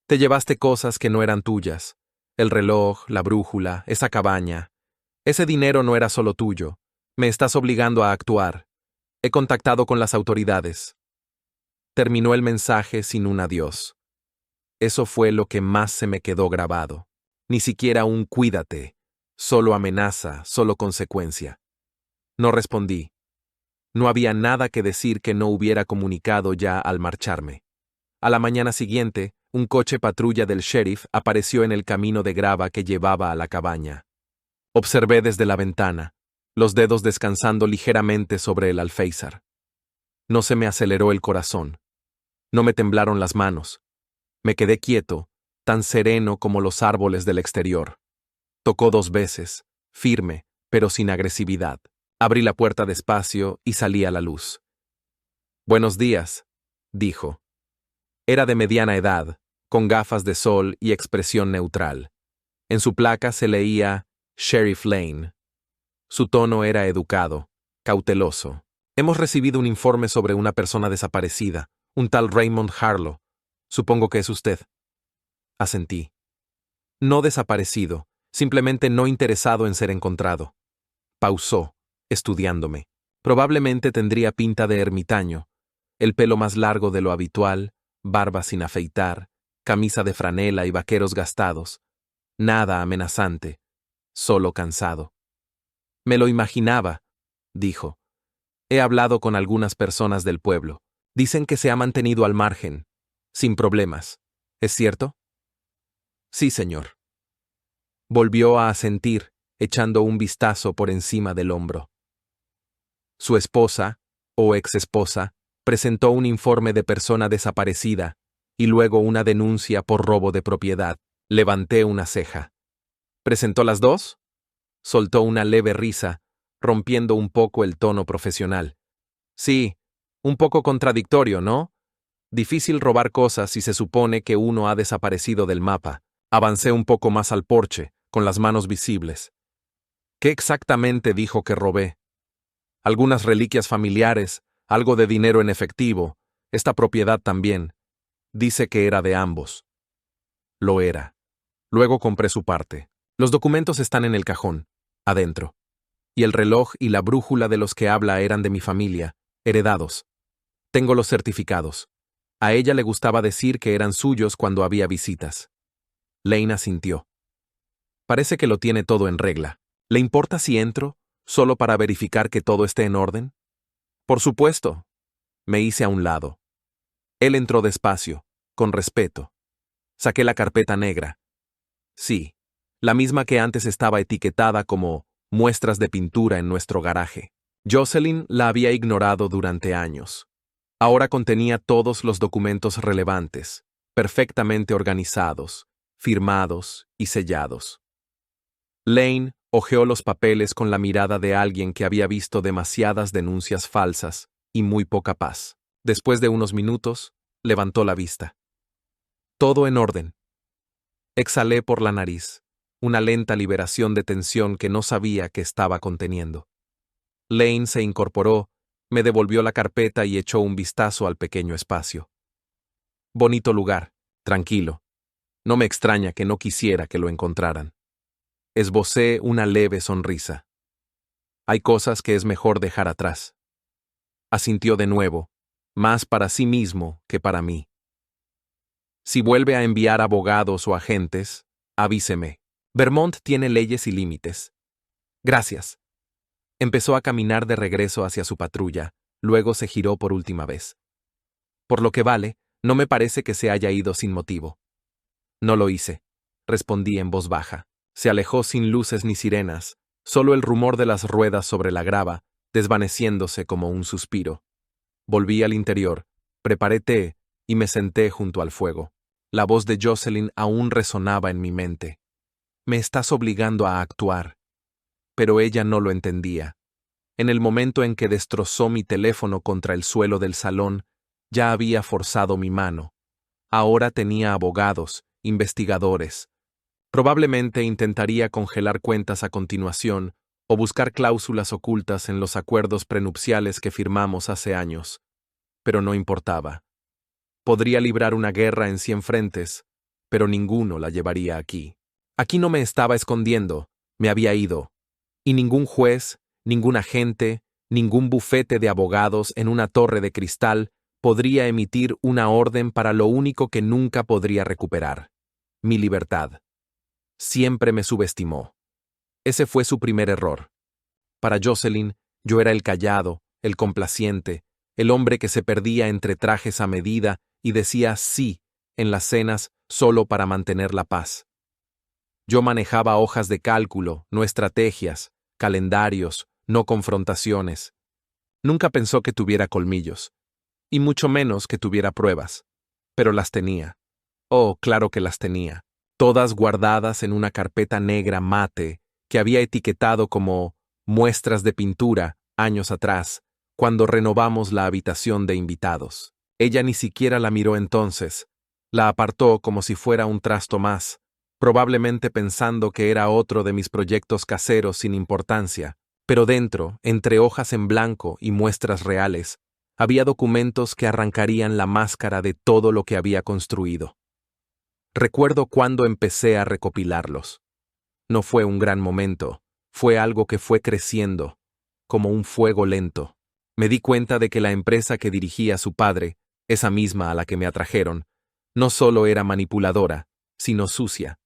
Te llevaste cosas que no eran tuyas. El reloj, la brújula, esa cabaña. Ese dinero no era solo tuyo. Me estás obligando a actuar. He contactado con las autoridades. Terminó el mensaje sin un adiós. Eso fue lo que más se me quedó grabado. Ni siquiera un cuídate. Solo amenaza, solo consecuencia. No respondí. No había nada que decir que no hubiera comunicado ya al marcharme. A la mañana siguiente, un coche patrulla del sheriff apareció en el camino de grava que llevaba a la cabaña. Observé desde la ventana, los dedos descansando ligeramente sobre el alféizar. No se me aceleró el corazón. No me temblaron las manos. Me quedé quieto, tan sereno como los árboles del exterior. Tocó 2 veces, firme, pero sin agresividad. Abrí la puerta despacio y salí a la luz. «Buenos días», dijo. Era de mediana edad, con gafas de sol y expresión neutral. En su placa se leía Sheriff Lane. Su tono era educado, cauteloso. «Hemos recibido un informe sobre una persona desaparecida, un tal Raymond Harlow. Supongo que es usted». Asentí. «No desaparecido, simplemente no interesado en ser encontrado». Pausó, estudiándome. Probablemente tendría pinta de ermitaño, el pelo más largo de lo habitual, barba sin afeitar, camisa de franela y vaqueros gastados. Nada amenazante, solo cansado. Me lo imaginaba, dijo. He hablado con algunas personas del pueblo. Dicen que se ha mantenido al margen, sin problemas. ¿Es cierto? Sí, señor. Volvió a asentir, echando un vistazo por encima del hombro. Su esposa, o exesposa, presentó un informe de persona desaparecida y luego una denuncia por robo de propiedad. Levanté una ceja. ¿Presentó las dos? Soltó una leve risa, rompiendo un poco el tono profesional. Sí, un poco contradictorio, ¿no? Difícil robar cosas si se supone que uno ha desaparecido del mapa. Avancé un poco más al porche, con las manos visibles. ¿Qué exactamente dijo que robé? Algunas reliquias familiares, algo de dinero en efectivo, esta propiedad también. Dice que era de ambos. Lo era. Luego compré su parte. Los documentos están en el cajón, adentro. Y el reloj y la brújula de los que habla eran de mi familia, heredados. Tengo los certificados. A ella le gustaba decir que eran suyos cuando había visitas. Lane asintió. Parece que lo tiene todo en regla. ¿Le importa si entro, solo para verificar que todo esté en orden? Por supuesto. Me hice a un lado. Él entró despacio, con respeto. Saqué la carpeta negra. Sí, la misma que antes estaba etiquetada como muestras de pintura en nuestro garaje. Jocelyn la había ignorado durante años. Ahora contenía todos los documentos relevantes, perfectamente organizados, firmados y sellados. Lane hojeó los papeles con la mirada de alguien que había visto demasiadas denuncias falsas y muy poca paz. Después de unos minutos, levantó la vista. Todo en orden. Exhalé por la nariz, una lenta liberación de tensión que no sabía que estaba conteniendo. Lane se incorporó, me devolvió la carpeta y echó un vistazo al pequeño espacio. Bonito lugar, tranquilo. No me extraña que no quisiera que lo encontraran. Esbocé una leve sonrisa. Hay cosas que es mejor dejar atrás. Asintió de nuevo, más para sí mismo que para mí. Si vuelve a enviar abogados o agentes, avíseme. Vermont tiene leyes y límites. Gracias. Empezó a caminar de regreso hacia su patrulla, luego se giró por última vez. Por lo que vale, no me parece que se haya ido sin motivo. No lo hice, respondí en voz baja. Se alejó sin luces ni sirenas, solo el rumor de las ruedas sobre la grava, desvaneciéndose como un suspiro. Volví al interior, preparé té y me senté junto al fuego. La voz de Jocelyn aún resonaba en mi mente. Me estás obligando a actuar. Pero ella no lo entendía. En el momento en que destrozó mi teléfono contra el suelo del salón, ya había forzado mi mano. Ahora tenía abogados, investigadores. Probablemente intentaría congelar cuentas a continuación o buscar cláusulas ocultas en los acuerdos prenupciales que firmamos hace años. Pero no importaba. Podría librar una guerra en 100 frentes, pero ninguno la llevaría aquí. Aquí no me estaba escondiendo, me había ido. Y ningún juez, ningún agente, ningún bufete de abogados en una torre de cristal podría emitir una orden para lo único que nunca podría recuperar: mi libertad. Siempre me subestimó. Ese fue su primer error. Para Jocelyn, yo era el callado, el complaciente, el hombre que se perdía entre trajes a medida y decía sí en las cenas solo para mantener la paz. Yo manejaba hojas de cálculo, no estrategias, calendarios, no confrontaciones. Nunca pensó que tuviera colmillos, y mucho menos que tuviera pruebas. Pero las tenía. Oh, claro que las tenía. Todas guardadas en una carpeta negra mate que había etiquetado como muestras de pintura años atrás, cuando renovamos la habitación de invitados. Ella ni siquiera la miró entonces. La apartó como si fuera un trasto más, probablemente pensando que era otro de mis proyectos caseros sin importancia, pero dentro, entre hojas en blanco y muestras reales, había documentos que arrancarían la máscara de todo lo que había construido. Recuerdo cuando empecé a recopilarlos. No fue un gran momento, fue algo que fue creciendo, como un fuego lento. Me di cuenta de que la empresa que dirigía su padre, esa misma a la que me atrajeron, no solo era manipuladora, sino sucia.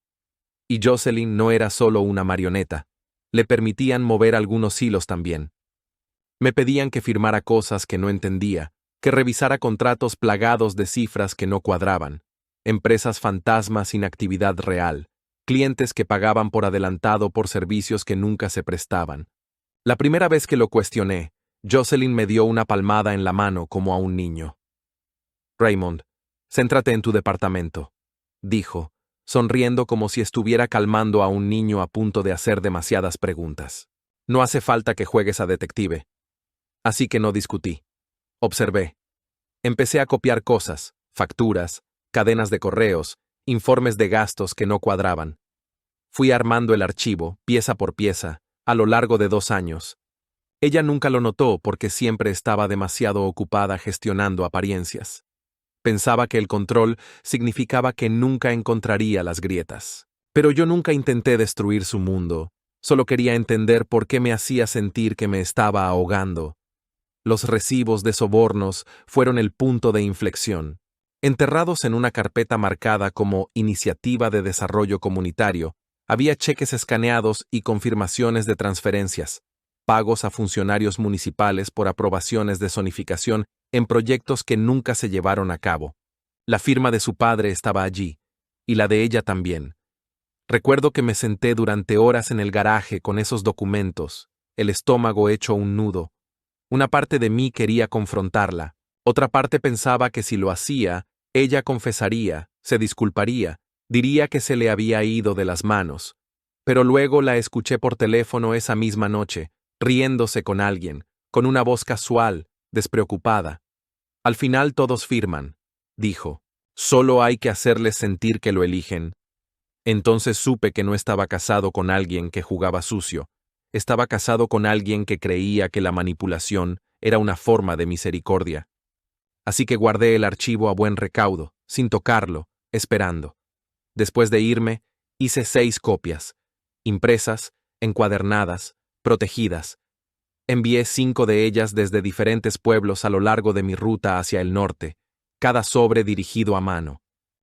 Y Jocelyn no era solo una marioneta. Le permitían mover algunos hilos también. Me pedían que firmara cosas que no entendía, que revisara contratos plagados de cifras que no cuadraban, empresas fantasmas sin actividad real, clientes que pagaban por adelantado por servicios que nunca se prestaban. La primera vez que lo cuestioné, Jocelyn me dio una palmada en la mano como a un niño. Raymond, céntrate en tu departamento, dijo, sonriendo como si estuviera calmando a un niño a punto de hacer demasiadas preguntas. No hace falta que juegues a detective. Así que no discutí. Observé. Empecé a copiar cosas, facturas, cadenas de correos, informes de gastos que no cuadraban. Fui armando el archivo, pieza por pieza, a lo largo de 2 años. Ella nunca lo notó porque siempre estaba demasiado ocupada gestionando apariencias. Pensaba que el control significaba que nunca encontraría las grietas. Pero yo nunca intenté destruir su mundo, solo quería entender por qué me hacía sentir que me estaba ahogando. Los recibos de sobornos fueron el punto de inflexión. Enterrados en una carpeta marcada como Iniciativa de Desarrollo Comunitario, había cheques escaneados y confirmaciones de transferencias, pagos a funcionarios municipales por aprobaciones de zonificación en proyectos que nunca se llevaron a cabo. La firma de su padre estaba allí, y la de ella también. Recuerdo que me senté durante horas en el garaje con esos documentos, el estómago hecho un nudo. Una parte de mí quería confrontarla, otra parte pensaba que si lo hacía, ella confesaría, se disculparía, diría que se le había ido de las manos. Pero luego la escuché por teléfono esa misma noche, riéndose con alguien, con una voz casual, despreocupada. Al final todos firman, dijo. Solo hay que hacerles sentir que lo eligen. Entonces supe que no estaba casado con alguien que jugaba sucio. Estaba casado con alguien que creía que la manipulación era una forma de misericordia. Así que guardé el archivo a buen recaudo, sin tocarlo, esperando. Después de irme, hice 6 copias, impresas, encuadernadas, protegidas. Envié 5 de ellas desde diferentes pueblos a lo largo de mi ruta hacia el norte, cada sobre dirigido a mano.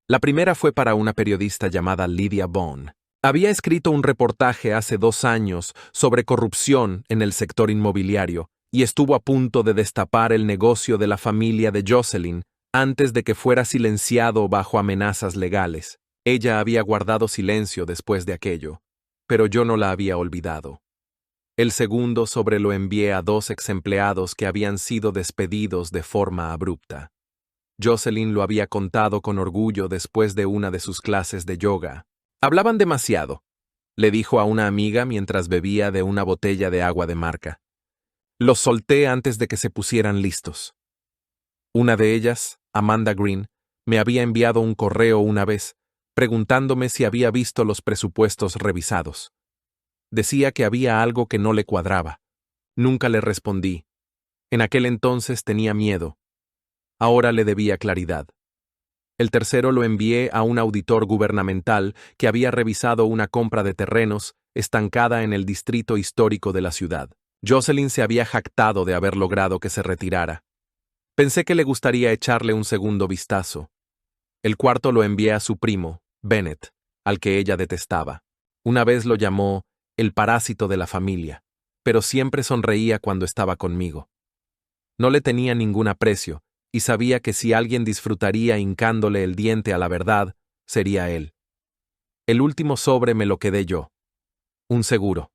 La primera fue para una periodista llamada Lydia Bone. Había escrito un reportaje hace 2 años sobre corrupción en el sector inmobiliario y estuvo a punto de destapar el negocio de la familia de Jocelyn antes de que fuera silenciado bajo amenazas legales. Ella había guardado silencio después de aquello, pero yo no la había olvidado. El segundo sobre lo envié a 2 exempleados que habían sido despedidos de forma abrupta. Jocelyn lo había contado con orgullo después de una de sus clases de yoga. Hablaban demasiado, le dijo a una amiga mientras bebía de una botella de agua de marca. Los solté antes de que se pusieran listos. Una de ellas, Amanda Green, me había enviado un correo una vez, preguntándome si había visto los presupuestos revisados. Decía que había algo que no le cuadraba. Nunca le respondí. En aquel entonces tenía miedo. Ahora le debía claridad. El tercero lo envié a un auditor gubernamental que había revisado una compra de terrenos estancada en el distrito histórico de la ciudad. Jocelyn se había jactado de haber logrado que se retirara. Pensé que le gustaría echarle un segundo vistazo. El cuarto lo envié a su primo, Bennett, al que ella detestaba. Una vez lo llamó el parásito de la familia, pero siempre sonreía cuando estaba conmigo. No le tenía ningún aprecio, y sabía que si alguien disfrutaría hincándole el diente a la verdad, sería él. El último sobre me lo quedé yo. Un seguro.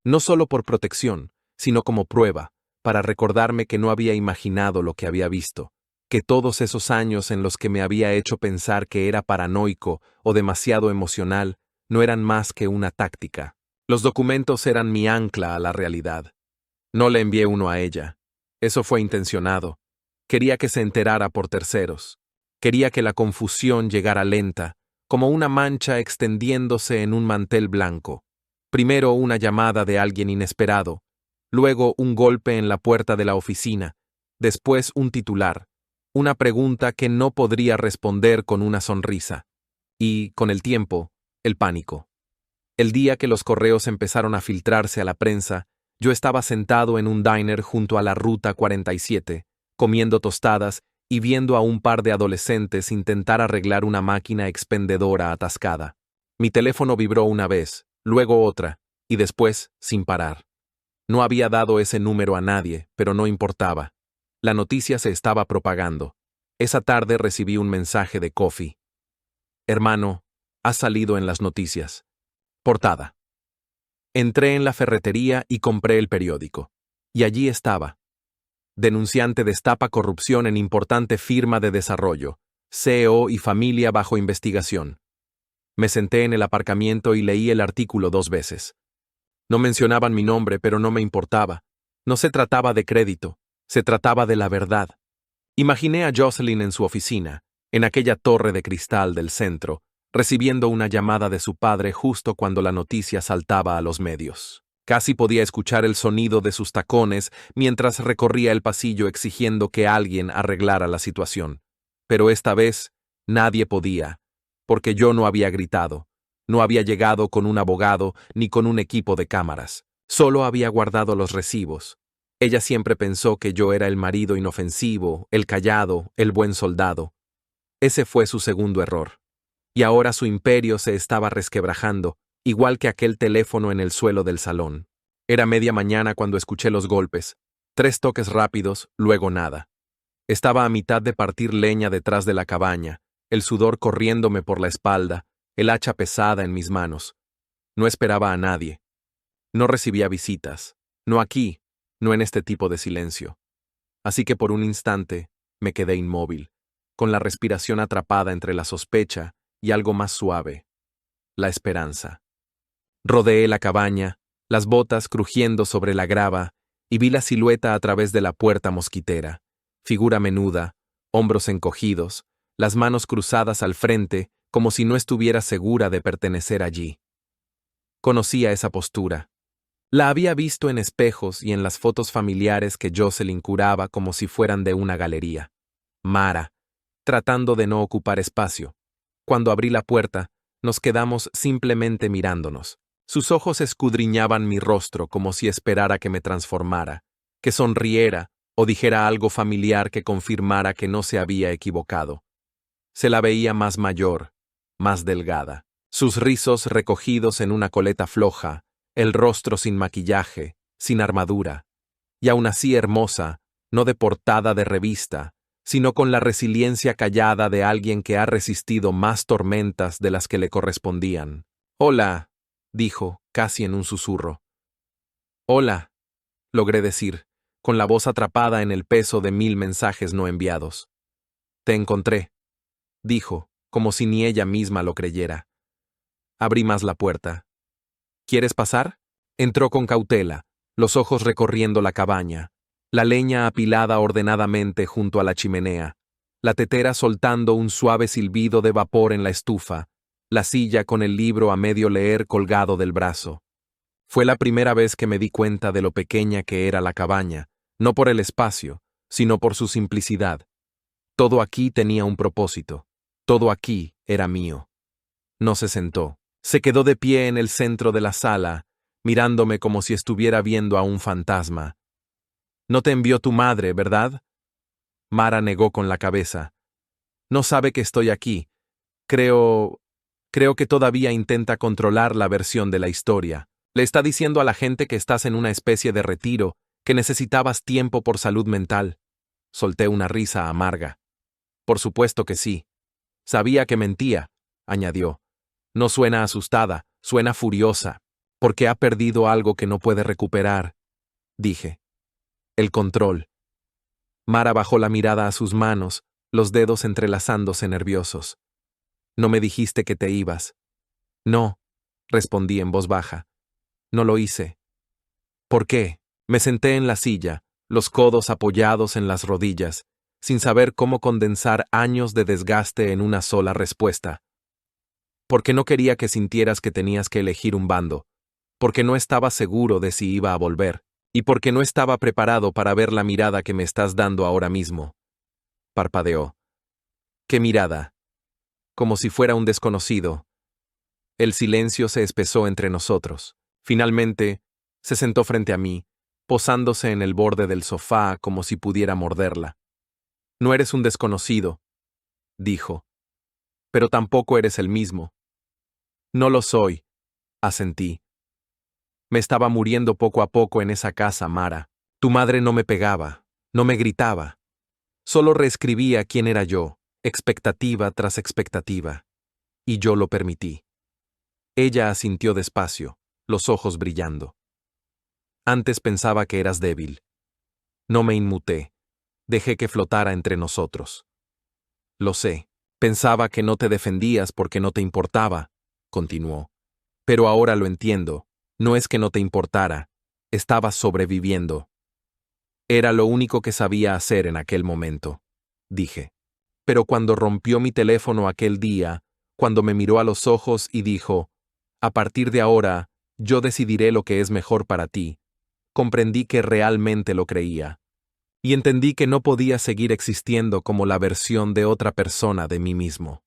No solo por protección, sino como prueba, para recordarme que no había imaginado lo que había visto, que todos esos años en los que me había hecho pensar que era paranoico o demasiado emocional, no eran más que una táctica. Los documentos eran mi ancla a la realidad. No le envié uno a ella. Eso fue intencionado. Quería que se enterara por terceros. Quería que la confusión llegara lenta, como una mancha extendiéndose en un mantel blanco. Primero una llamada de alguien inesperado, luego un golpe en la puerta de la oficina, después un titular, una pregunta que no podría responder con una sonrisa. Y, con el tiempo, el pánico. El día que los correos empezaron a filtrarse a la prensa, yo estaba sentado en un diner junto a la Ruta 47, comiendo tostadas y viendo a un par de adolescentes intentar arreglar una máquina expendedora atascada. Mi teléfono vibró una vez, luego otra, Y después, sin parar. No había dado ese número a nadie, pero no importaba. La noticia se estaba propagando. Esa tarde recibí un mensaje de Kofi. Hermano, has salido en las noticias. Portada. Entré en la ferretería y compré el periódico. Y allí estaba. Denunciante destapa corrupción en importante firma de desarrollo. CEO y familia bajo investigación. Me senté en el aparcamiento y leí el artículo 2 veces. No mencionaban mi nombre, pero no me importaba. No se trataba de crédito, se trataba de la verdad. Imaginé a Jocelyn en su oficina, en aquella torre de cristal del centro, recibiendo una llamada de su padre justo cuando la noticia saltaba a los medios. Casi podía escuchar el sonido de sus tacones mientras recorría el pasillo exigiendo que alguien arreglara la situación. Pero esta vez, nadie podía, porque yo no había gritado, no había llegado con un abogado ni con un equipo de cámaras, solo había guardado los recibos. Ella siempre pensó que yo era el marido inofensivo, el callado, el buen soldado. Ese fue su segundo error. Y ahora su imperio se estaba resquebrajando, igual que aquel teléfono en el suelo del salón. Era media mañana cuando escuché los golpes, 3 toques rápidos, luego nada. Estaba a mitad de partir leña detrás de la cabaña, el sudor corriéndome por la espalda, el hacha pesada en mis manos. No esperaba a nadie. No recibía visitas, no aquí, no en este tipo de silencio. Así que por un instante me quedé inmóvil, con la respiración atrapada entre la sospecha y algo más suave, la esperanza. Rodeé la cabaña, las botas crujiendo sobre la grava, y vi la silueta a través de la puerta mosquitera, figura menuda, hombros encogidos, las manos cruzadas al frente como si no estuviera segura de pertenecer allí. Conocía esa postura. La había visto en espejos y en las fotos familiares que Jocelyn curaba como si fueran de una galería. Mara, tratando de no ocupar espacio. Cuando abrí la puerta, nos quedamos simplemente mirándonos. Sus ojos escudriñaban mi rostro como si esperara que me transformara, que sonriera o dijera algo familiar que confirmara que no se había equivocado. Se la veía más mayor, más delgada, sus rizos recogidos en una coleta floja, el rostro sin maquillaje, sin armadura, y aún así hermosa, no de portada de revista, sino con la resiliencia callada de alguien que ha resistido más tormentas de las que le correspondían. «Hola», dijo, casi en un susurro. «Hola», logré decir, con la voz atrapada en el peso de 1000 mensajes no enviados. «Te encontré», dijo, como si ni ella misma lo creyera. Abrí más la puerta. «¿Quieres pasar?» Entró con cautela, los ojos recorriendo la cabaña, la leña apilada ordenadamente junto a la chimenea, la tetera soltando un suave silbido de vapor en la estufa, la silla con el libro a medio leer colgado del brazo. Fue la primera vez que me di cuenta de lo pequeña que era la cabaña, no por el espacio, sino por su simplicidad. Todo aquí tenía un propósito, todo aquí era mío. No se sentó, se quedó de pie en el centro de la sala, mirándome como si estuviera viendo a un fantasma. «No te envió tu madre, ¿verdad?» Mara negó con la cabeza. «No sabe que estoy aquí. Creo que todavía intenta controlar la versión de la historia. Le está diciendo a la gente que estás en una especie de retiro, que necesitabas tiempo por salud mental». Solté una risa amarga. «Por supuesto que sí. Sabía que mentía», añadió. «No suena asustada, suena furiosa, porque ha perdido algo que no puede recuperar», dije. «El control». Mara bajó la mirada a sus manos, los dedos entrelazándose nerviosos. «No me dijiste que te ibas». «No», respondí en voz baja. «No lo hice». «¿Por qué?» Me senté en la silla, los codos apoyados en las rodillas, sin saber cómo condensar años de desgaste en una sola respuesta. «Porque no quería que sintieras que tenías que elegir un bando, porque no estaba seguro de si iba a volver, y porque no estaba preparado para ver la mirada que me estás dando ahora mismo». Parpadeó. «¿Qué mirada?» Como si fuera un desconocido. El silencio se espesó entre nosotros. Finalmente, se sentó frente a mí, posándose en el borde del sofá como si pudiera morderla. «No eres un desconocido», dijo, «pero tampoco eres el mismo». «No lo soy», asentí. Me estaba muriendo poco a poco en esa casa, Mara. Tu madre no me pegaba, no me gritaba. Solo reescribía quién era yo, expectativa tras expectativa. Y yo lo permití. Ella asintió despacio, los ojos brillando. Antes pensaba que eras débil. No me inmuté. Dejé que flotara entre nosotros. Lo sé. Pensaba que no te defendías porque no te importaba, continuó. Pero ahora lo entiendo. No es que no te importara. Estabas sobreviviendo. Era lo único que sabía hacer en aquel momento, dije. Pero cuando rompió mi teléfono aquel día, cuando me miró a los ojos y dijo, a partir de ahora, yo decidiré lo que es mejor para ti, comprendí que realmente lo creía. Y entendí que no podía seguir existiendo como la versión de otra persona de mí mismo.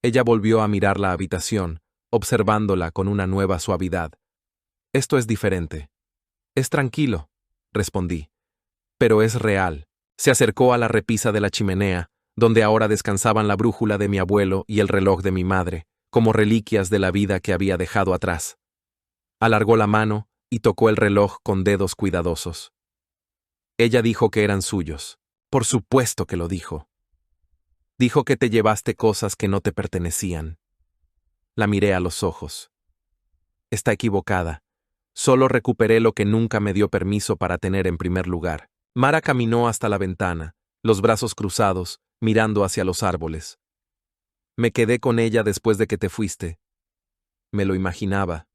Ella volvió a mirar la habitación, observándola con una nueva suavidad. Esto es diferente. Es tranquilo, respondí. Pero es real. Se acercó a la repisa de la chimenea, donde ahora descansaban la brújula de mi abuelo y el reloj de mi madre, como reliquias de la vida que había dejado atrás. Alargó la mano y tocó el reloj con dedos cuidadosos. Ella dijo que eran suyos. Por supuesto que lo dijo. Dijo que te llevaste cosas que no te pertenecían. La miré a los ojos. Está equivocada. Solo recuperé lo que nunca me dio permiso para tener en primer lugar. Mara caminó hasta la ventana, los brazos cruzados, mirando hacia los árboles. Me quedé con ella después de que te fuiste. Me lo imaginaba.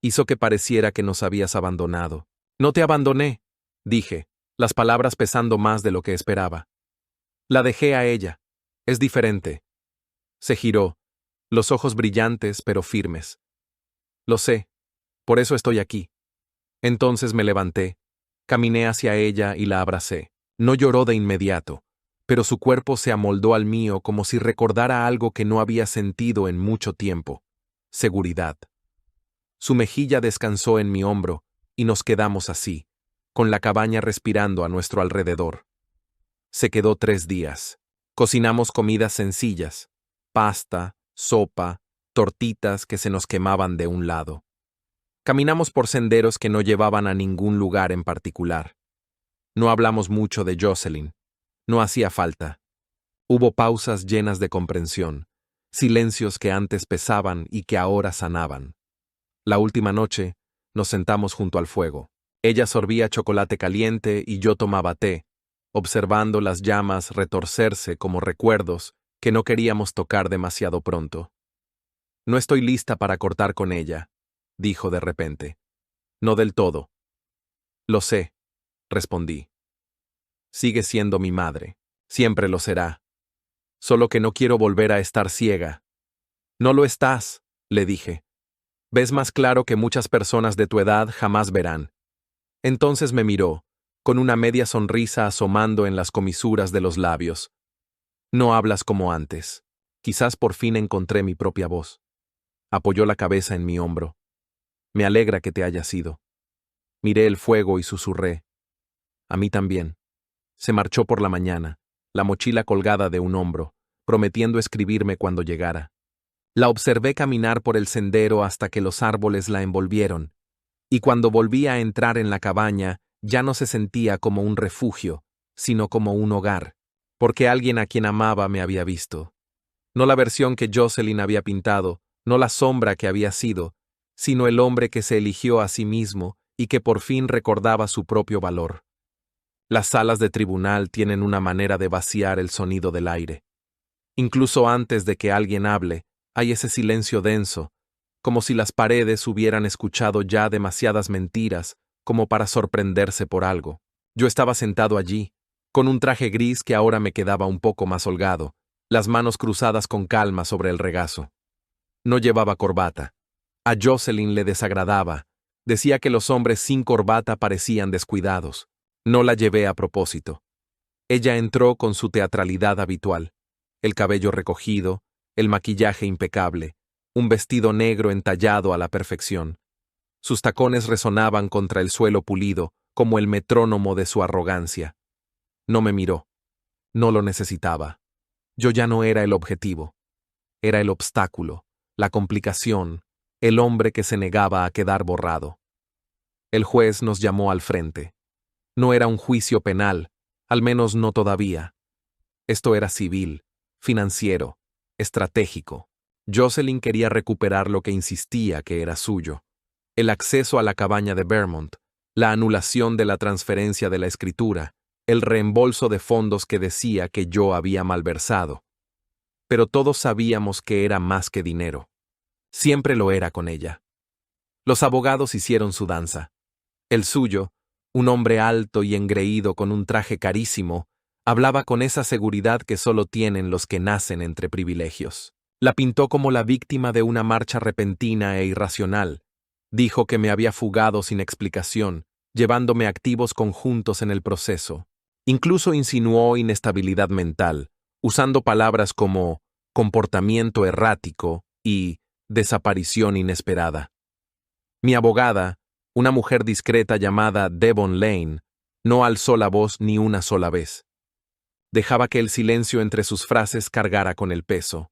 Hizo que pareciera que nos habías abandonado. No te abandoné, dije, las palabras pesando más de lo que esperaba. La dejé a ella. Es diferente. Se giró, los ojos brillantes pero firmes. Lo sé, por eso estoy aquí. Entonces me levanté, caminé hacia ella y la abracé. No lloró de inmediato, pero su cuerpo se amoldó al mío como si recordara algo que no había sentido en mucho tiempo: seguridad. Su mejilla descansó en mi hombro y nos quedamos así, con la cabaña respirando a nuestro alrededor. Se quedó 3 días. Cocinamos comidas sencillas: pasta, sopa, tortitas que se nos quemaban de un lado. Caminamos por senderos que no llevaban a ningún lugar en particular. No hablamos mucho de Jocelyn. No hacía falta. Hubo pausas llenas de comprensión, silencios que antes pesaban y que ahora sanaban. La última noche, nos sentamos junto al fuego. Ella sorbía chocolate caliente y yo tomaba té, observando las llamas retorcerse como recuerdos que no queríamos tocar demasiado pronto. No estoy lista para cortar con ella, dijo de repente. No del todo. Lo sé, respondí. Sigue siendo mi madre. Siempre lo será. Solo que no quiero volver a estar ciega. No lo estás, le dije. Ves más claro que muchas personas de tu edad jamás verán. Entonces me miró, con una media sonrisa asomando en las comisuras de los labios. No hablas como antes. Quizás por fin encontré mi propia voz. Apoyó la cabeza en mi hombro. Me alegra que te hayas ido. Miré el fuego y susurré. A mí también. Se marchó por la mañana, la mochila colgada de un hombro, prometiendo escribirme cuando llegara. La observé caminar por el sendero hasta que los árboles la envolvieron, y cuando volví a entrar en la cabaña ya no se sentía como un refugio, sino como un hogar, porque alguien a quien amaba me había visto. No la versión que Jocelyn había pintado, no la sombra que había sido, sino el hombre que se eligió a sí mismo y que por fin recordaba su propio valor. Las salas de tribunal tienen una manera de vaciar el sonido del aire. Incluso antes de que alguien hable, hay ese silencio denso, como si las paredes hubieran escuchado ya demasiadas mentiras como para sorprenderse por algo. Yo estaba sentado allí, con un traje gris que ahora me quedaba un poco más holgado, las manos cruzadas con calma sobre el regazo. No llevaba corbata. A Jocelyn le desagradaba. Decía que los hombres sin corbata parecían descuidados. No la llevé a propósito. Ella entró con su teatralidad habitual, el cabello recogido, el maquillaje impecable, un vestido negro entallado a la perfección. Sus tacones resonaban contra el suelo pulido, como el metrónomo de su arrogancia. No me miró. No lo necesitaba. Yo ya no era el objetivo. Era el obstáculo, la complicación, el hombre que se negaba a quedar borrado. El juez nos llamó al frente. No era un juicio penal, al menos no todavía. Esto era civil, financiero, estratégico. Jocelyn quería recuperar lo que insistía que era suyo: el acceso a la cabaña de Vermont, la anulación de la transferencia de la escritura, el reembolso de fondos que decía que yo había malversado. Pero todos sabíamos que era más que dinero. Siempre lo era con ella. Los abogados hicieron su danza. El suyo, un hombre alto y engreído con un traje carísimo, hablaba con esa seguridad que solo tienen los que nacen entre privilegios. La pintó como la víctima de una marcha repentina e irracional. Dijo que me había fugado sin explicación, llevándome activos conjuntos en el proceso. Incluso insinuó inestabilidad mental, usando palabras como comportamiento errático y desaparición inesperada. Mi abogada, una mujer discreta llamada Devon Lane, no alzó la voz ni una sola vez. Dejaba que el silencio entre sus frases cargara con el peso.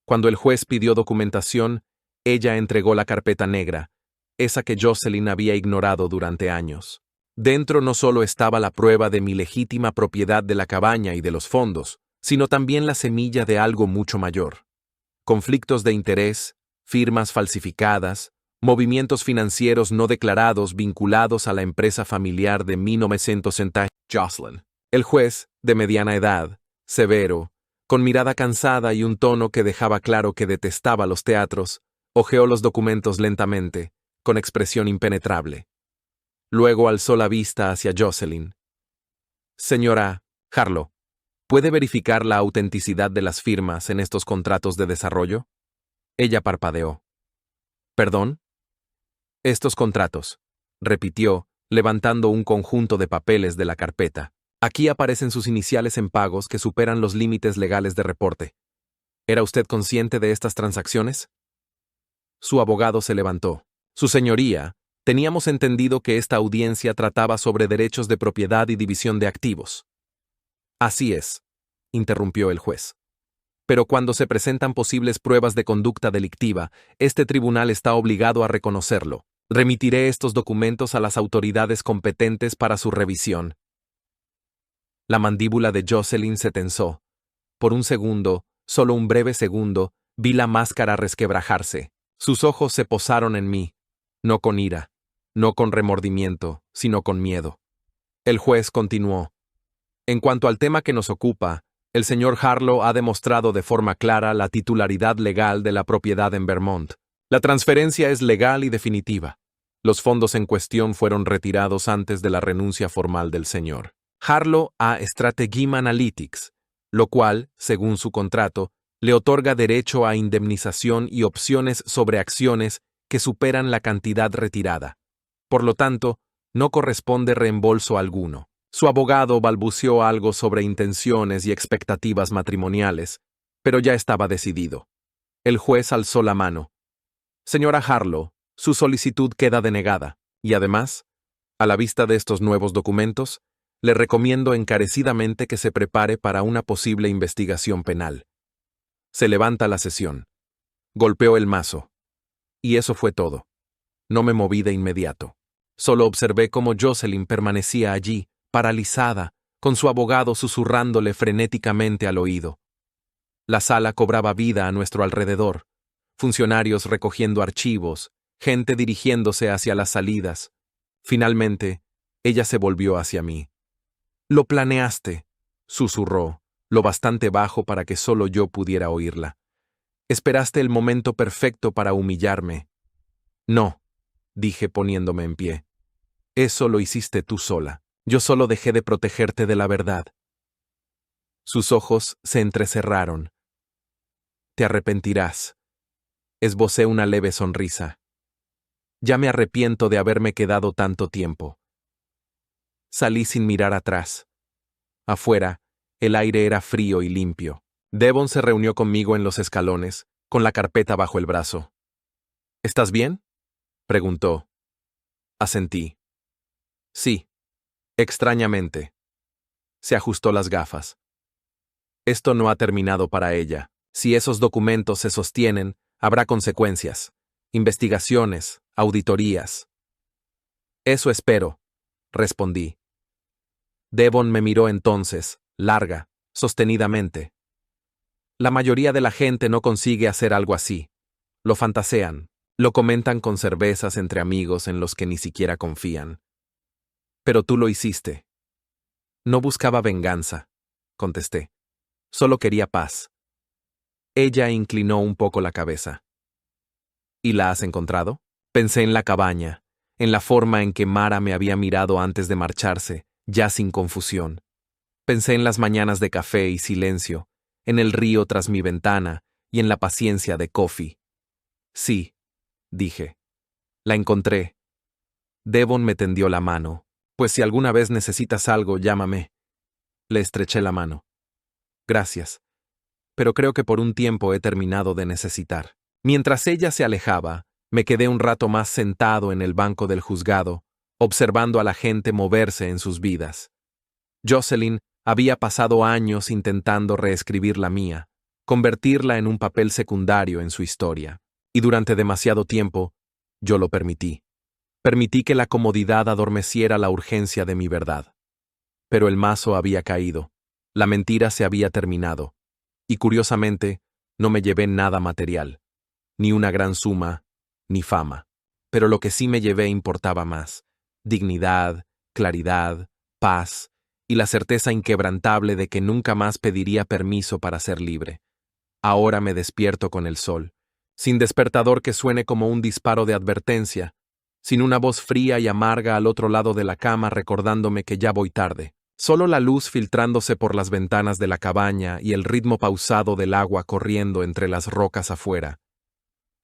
Cuando el juez pidió documentación, ella entregó la carpeta negra, esa que Jocelyn había ignorado durante años. Dentro no solo estaba la prueba de mi legítima propiedad de la cabaña y de los fondos, sino también la semilla de algo mucho mayor. Conflictos de interés, firmas falsificadas, movimientos financieros no declarados vinculados a la empresa familiar de 1960. Jocelyn. El juez, de mediana edad, severo, con mirada cansada y un tono que dejaba claro que detestaba los teatros, hojeó los documentos lentamente, con expresión impenetrable. Luego alzó la vista hacia Jocelyn. Señora Harlow, ¿puede verificar la autenticidad de las firmas en estos contratos de desarrollo? Ella parpadeó. ¿Perdón? Estos contratos, repitió, levantando un conjunto de papeles de la carpeta. Aquí aparecen sus iniciales en pagos que superan los límites legales de reporte. ¿Era usted consciente de estas transacciones? Su abogado se levantó. Su señoría, teníamos entendido que esta audiencia trataba sobre derechos de propiedad y división de activos. Así es, interrumpió el juez. Pero cuando se presentan posibles pruebas de conducta delictiva, este tribunal está obligado a reconocerlo. Remitiré estos documentos a las autoridades competentes para su revisión. La mandíbula de Jocelyn se tensó. Por un segundo, solo un breve segundo, vi la máscara resquebrajarse. Sus ojos se posaron en mí, no con ira, no con remordimiento, sino con miedo. El juez continuó. En cuanto al tema que nos ocupa, el señor Harlow ha demostrado de forma clara la titularidad legal de la propiedad en Vermont. La transferencia es legal y definitiva. Los fondos en cuestión fueron retirados antes de la renuncia formal del señor Harlow a Strategium Analytics, lo cual, según su contrato, le otorga derecho a indemnización y opciones sobre acciones que superan la cantidad retirada. Por lo tanto, no corresponde reembolso alguno. Su abogado balbuceó algo sobre intenciones y expectativas matrimoniales, pero ya estaba decidido. El juez alzó la mano. Señora Harlow, su solicitud queda denegada, y además, a la vista de estos nuevos documentos, le recomiendo encarecidamente que se prepare para una posible investigación penal. Se levanta la sesión. Golpeó el mazo. Y eso fue todo. No me moví de inmediato. Solo observé cómo Jocelyn permanecía allí, paralizada, con su abogado susurrándole frenéticamente al oído. La sala cobraba vida a nuestro alrededor. Funcionarios recogiendo archivos, gente dirigiéndose hacia las salidas. Finalmente, ella se volvió hacia mí. «Lo planeaste», susurró, lo bastante bajo para que solo yo pudiera oírla. «Esperaste el momento perfecto para humillarme». «No», dije poniéndome en pie. «Eso lo hiciste tú sola. Yo solo dejé de protegerte de la verdad». Sus ojos se entrecerraron. «Te arrepentirás». Esbocé una leve sonrisa. «Ya me arrepiento de haberme quedado tanto tiempo». Salí sin mirar atrás. Afuera, el aire era frío y limpio. Devon se reunió conmigo en los escalones, con la carpeta bajo el brazo. «¿Estás bien?», preguntó. Asentí. «Sí». Extrañamente. Se ajustó las gafas. Esto no ha terminado para ella. Si esos documentos se sostienen, habrá consecuencias. Investigaciones, auditorías. Eso espero, respondí. Devon me miró entonces, larga, sostenidamente. La mayoría de la gente no consigue hacer algo así. Lo fantasean, lo comentan con cervezas entre amigos en los que ni siquiera confían. Pero tú lo hiciste. No buscaba venganza, contesté. Solo quería paz. Ella inclinó un poco la cabeza. ¿Y la has encontrado? Pensé en la cabaña, en la forma en que Mara me había mirado antes de marcharse, ya sin confusión. Pensé en las mañanas de café y silencio, en el río tras mi ventana y en la paciencia de Coffee. Sí, dije. La encontré. Devon me tendió la mano. Pues si alguna vez necesitas algo, llámame. Le estreché la mano. Gracias. Pero creo que por un tiempo he terminado de necesitar. Mientras ella se alejaba, me quedé un rato más sentado en el banco del juzgado, observando a la gente moverse en sus vidas. Jocelyn había pasado años intentando reescribir la mía, convertirla en un papel secundario en su historia. Y durante demasiado tiempo, yo lo permití. Permití que la comodidad adormeciera la urgencia de mi verdad. Pero el mazo había caído. La mentira se había terminado. Y curiosamente, no me llevé nada material. Ni una gran suma, ni fama. Pero lo que sí me llevé importaba más. Dignidad, claridad, paz y la certeza inquebrantable de que nunca más pediría permiso para ser libre. Ahora me despierto con el sol, sin despertador que suene como un disparo de advertencia, sin una voz fría y amarga al otro lado de la cama recordándome que ya voy tarde. Solo la luz filtrándose por las ventanas de la cabaña y el ritmo pausado del agua corriendo entre las rocas afuera.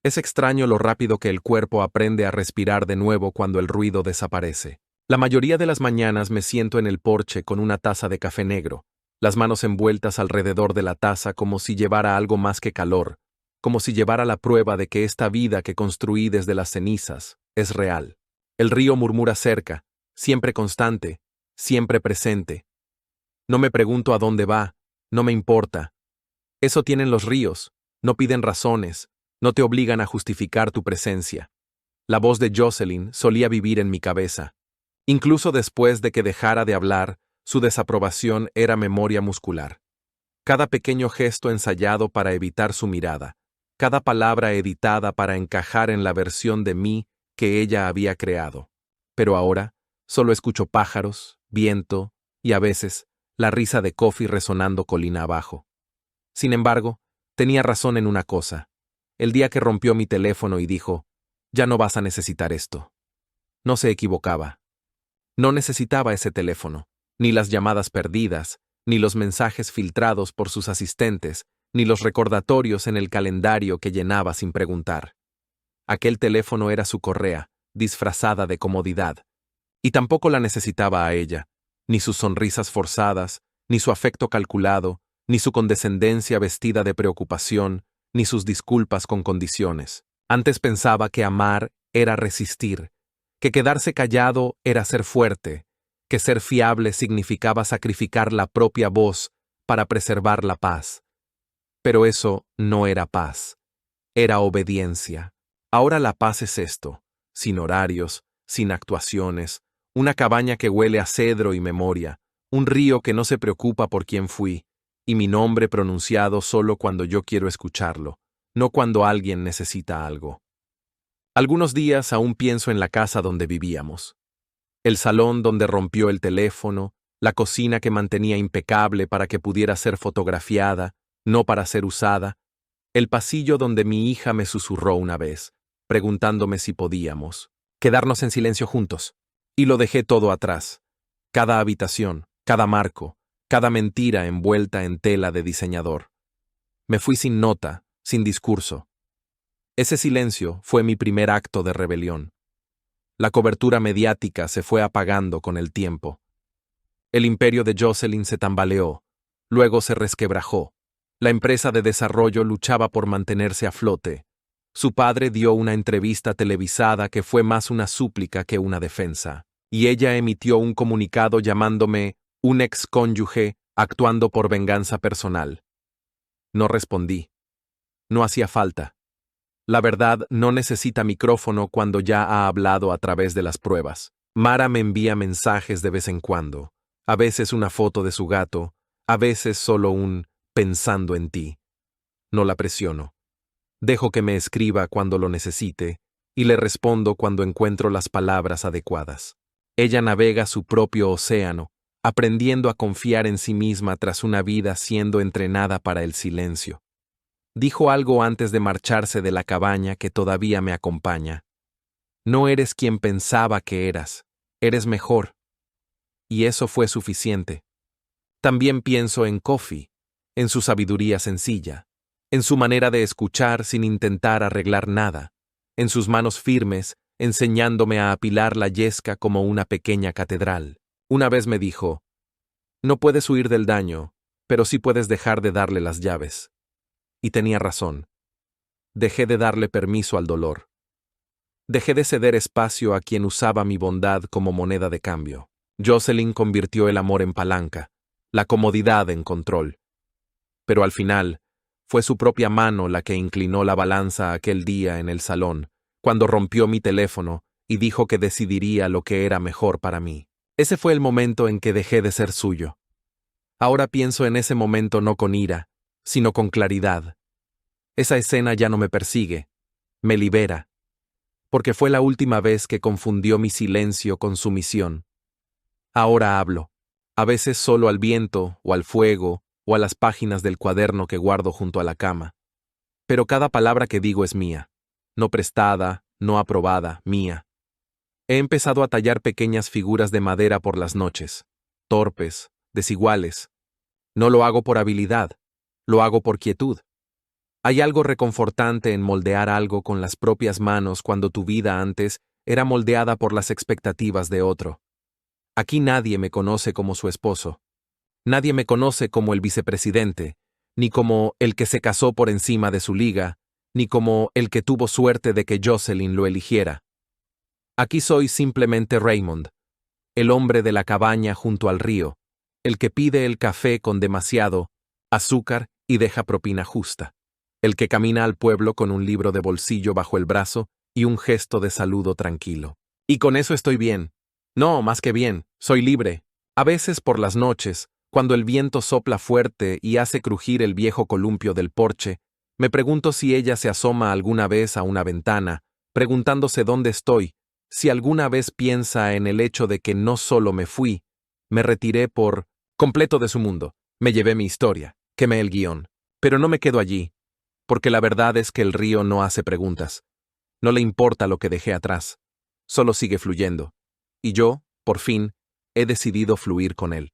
Es extraño lo rápido que el cuerpo aprende a respirar de nuevo cuando el ruido desaparece. La mayoría de las mañanas me siento en el porche con una taza de café negro, las manos envueltas alrededor de la taza como si llevara algo más que calor, como si llevara la prueba de que esta vida que construí desde las cenizas es real. El río murmura cerca, siempre constante, siempre presente. No me pregunto a dónde va, no me importa. Eso tienen los ríos, no piden razones, no te obligan a justificar tu presencia. La voz de Jocelyn solía vivir en mi cabeza. Incluso después de que dejara de hablar, su desaprobación era memoria muscular. Cada pequeño gesto ensayado para evitar su mirada, cada palabra editada para encajar en la versión de mí que ella había creado. Pero ahora, solo escucho pájaros, viento y a veces, la risa de Coffee resonando colina abajo. Sin embargo, tenía razón en una cosa. El día que rompió mi teléfono y dijo, «Ya no vas a necesitar esto». No se equivocaba. No necesitaba ese teléfono, ni las llamadas perdidas, ni los mensajes filtrados por sus asistentes, ni los recordatorios en el calendario que llenaba sin preguntar. Aquel teléfono era su correa, disfrazada de comodidad. Y tampoco la necesitaba a ella, ni sus sonrisas forzadas, ni su afecto calculado, ni su condescendencia vestida de preocupación, ni sus disculpas con condiciones. Antes pensaba que amar era resistir, que quedarse callado era ser fuerte, que ser fiable significaba sacrificar la propia voz para preservar la paz. Pero eso no era paz, era obediencia. Ahora la paz es esto, sin horarios, sin actuaciones, una cabaña que huele a cedro y memoria, un río que no se preocupa por quién fui, y mi nombre pronunciado solo cuando yo quiero escucharlo, no cuando alguien necesita algo. Algunos días aún pienso en la casa donde vivíamos. El salón donde rompió el teléfono, la cocina que mantenía impecable para que pudiera ser fotografiada, no para ser usada, el pasillo donde mi hija me susurró una vez, preguntándome si podíamos quedarnos en silencio juntos. Y lo dejé todo atrás. Cada habitación, cada marco, cada mentira envuelta en tela de diseñador. Me fui sin nota, sin discurso. Ese silencio fue mi primer acto de rebelión. La cobertura mediática se fue apagando con el tiempo. El imperio de Jocelyn se tambaleó, luego se resquebrajó. La empresa de desarrollo luchaba por mantenerse a flote. Su padre dio una entrevista televisada que fue más una súplica que una defensa, y ella emitió un comunicado llamándome un excónyuge actuando por venganza personal. No respondí. No hacía falta. La verdad no necesita micrófono cuando ya ha hablado a través de las pruebas. Mara me envía mensajes de vez en cuando, a veces una foto de su gato, a veces solo un pensando en ti. No la presiono. Dejo que me escriba cuando lo necesite y le respondo cuando encuentro las palabras adecuadas. Ella navega su propio océano, aprendiendo a confiar en sí misma tras una vida siendo entrenada para el silencio. Dijo algo antes de marcharse de la cabaña que todavía me acompaña. No eres quien pensaba que eras, eres mejor. Y eso fue suficiente. También pienso en Kofi, en su sabiduría sencilla, en su manera de escuchar sin intentar arreglar nada, en sus manos firmes, enseñándome a apilar la yesca como una pequeña catedral. Una vez me dijo, no puedes huir del daño, pero sí puedes dejar de darle las llaves. Y tenía razón. Dejé de darle permiso al dolor. Dejé de ceder espacio a quien usaba mi bondad como moneda de cambio. Jocelyn convirtió el amor en palanca, la comodidad en control. Pero al final, fue su propia mano la que inclinó la balanza aquel día en el salón, cuando rompió mi teléfono y dijo que decidiría lo que era mejor para mí. Ese fue el momento en que dejé de ser suyo. Ahora pienso en ese momento no con ira, sino con claridad. Esa escena ya no me persigue, me libera, porque fue la última vez que confundió mi silencio con sumisión. Ahora hablo, a veces solo al viento o al fuego o a las páginas del cuaderno que guardo junto a la cama. Pero cada palabra que digo es mía, no prestada, no aprobada, mía. He empezado a tallar pequeñas figuras de madera por las noches, torpes, desiguales. No lo hago por habilidad, lo hago por quietud. Hay algo reconfortante en moldear algo con las propias manos cuando tu vida antes era moldeada por las expectativas de otro. Aquí nadie me conoce como su esposo. Nadie me conoce como el vicepresidente, ni como el que se casó por encima de su liga, ni como el que tuvo suerte de que Jocelyn lo eligiera. Aquí soy simplemente Raymond, el hombre de la cabaña junto al río, el que pide el café con demasiado azúcar y deja propina justa, el que camina al pueblo con un libro de bolsillo bajo el brazo y un gesto de saludo tranquilo. Y con eso estoy bien. No, más que bien, soy libre. A veces por las noches, cuando el viento sopla fuerte y hace crujir el viejo columpio del porche, me pregunto si ella se asoma alguna vez a una ventana, preguntándose dónde estoy, si alguna vez piensa en el hecho de que no solo me fui, me retiré por completo de su mundo, me llevé mi historia, quemé el guión, pero no me quedo allí, porque la verdad es que el río no hace preguntas, no le importa lo que dejé atrás, solo sigue fluyendo, y yo, por fin, he decidido fluir con él.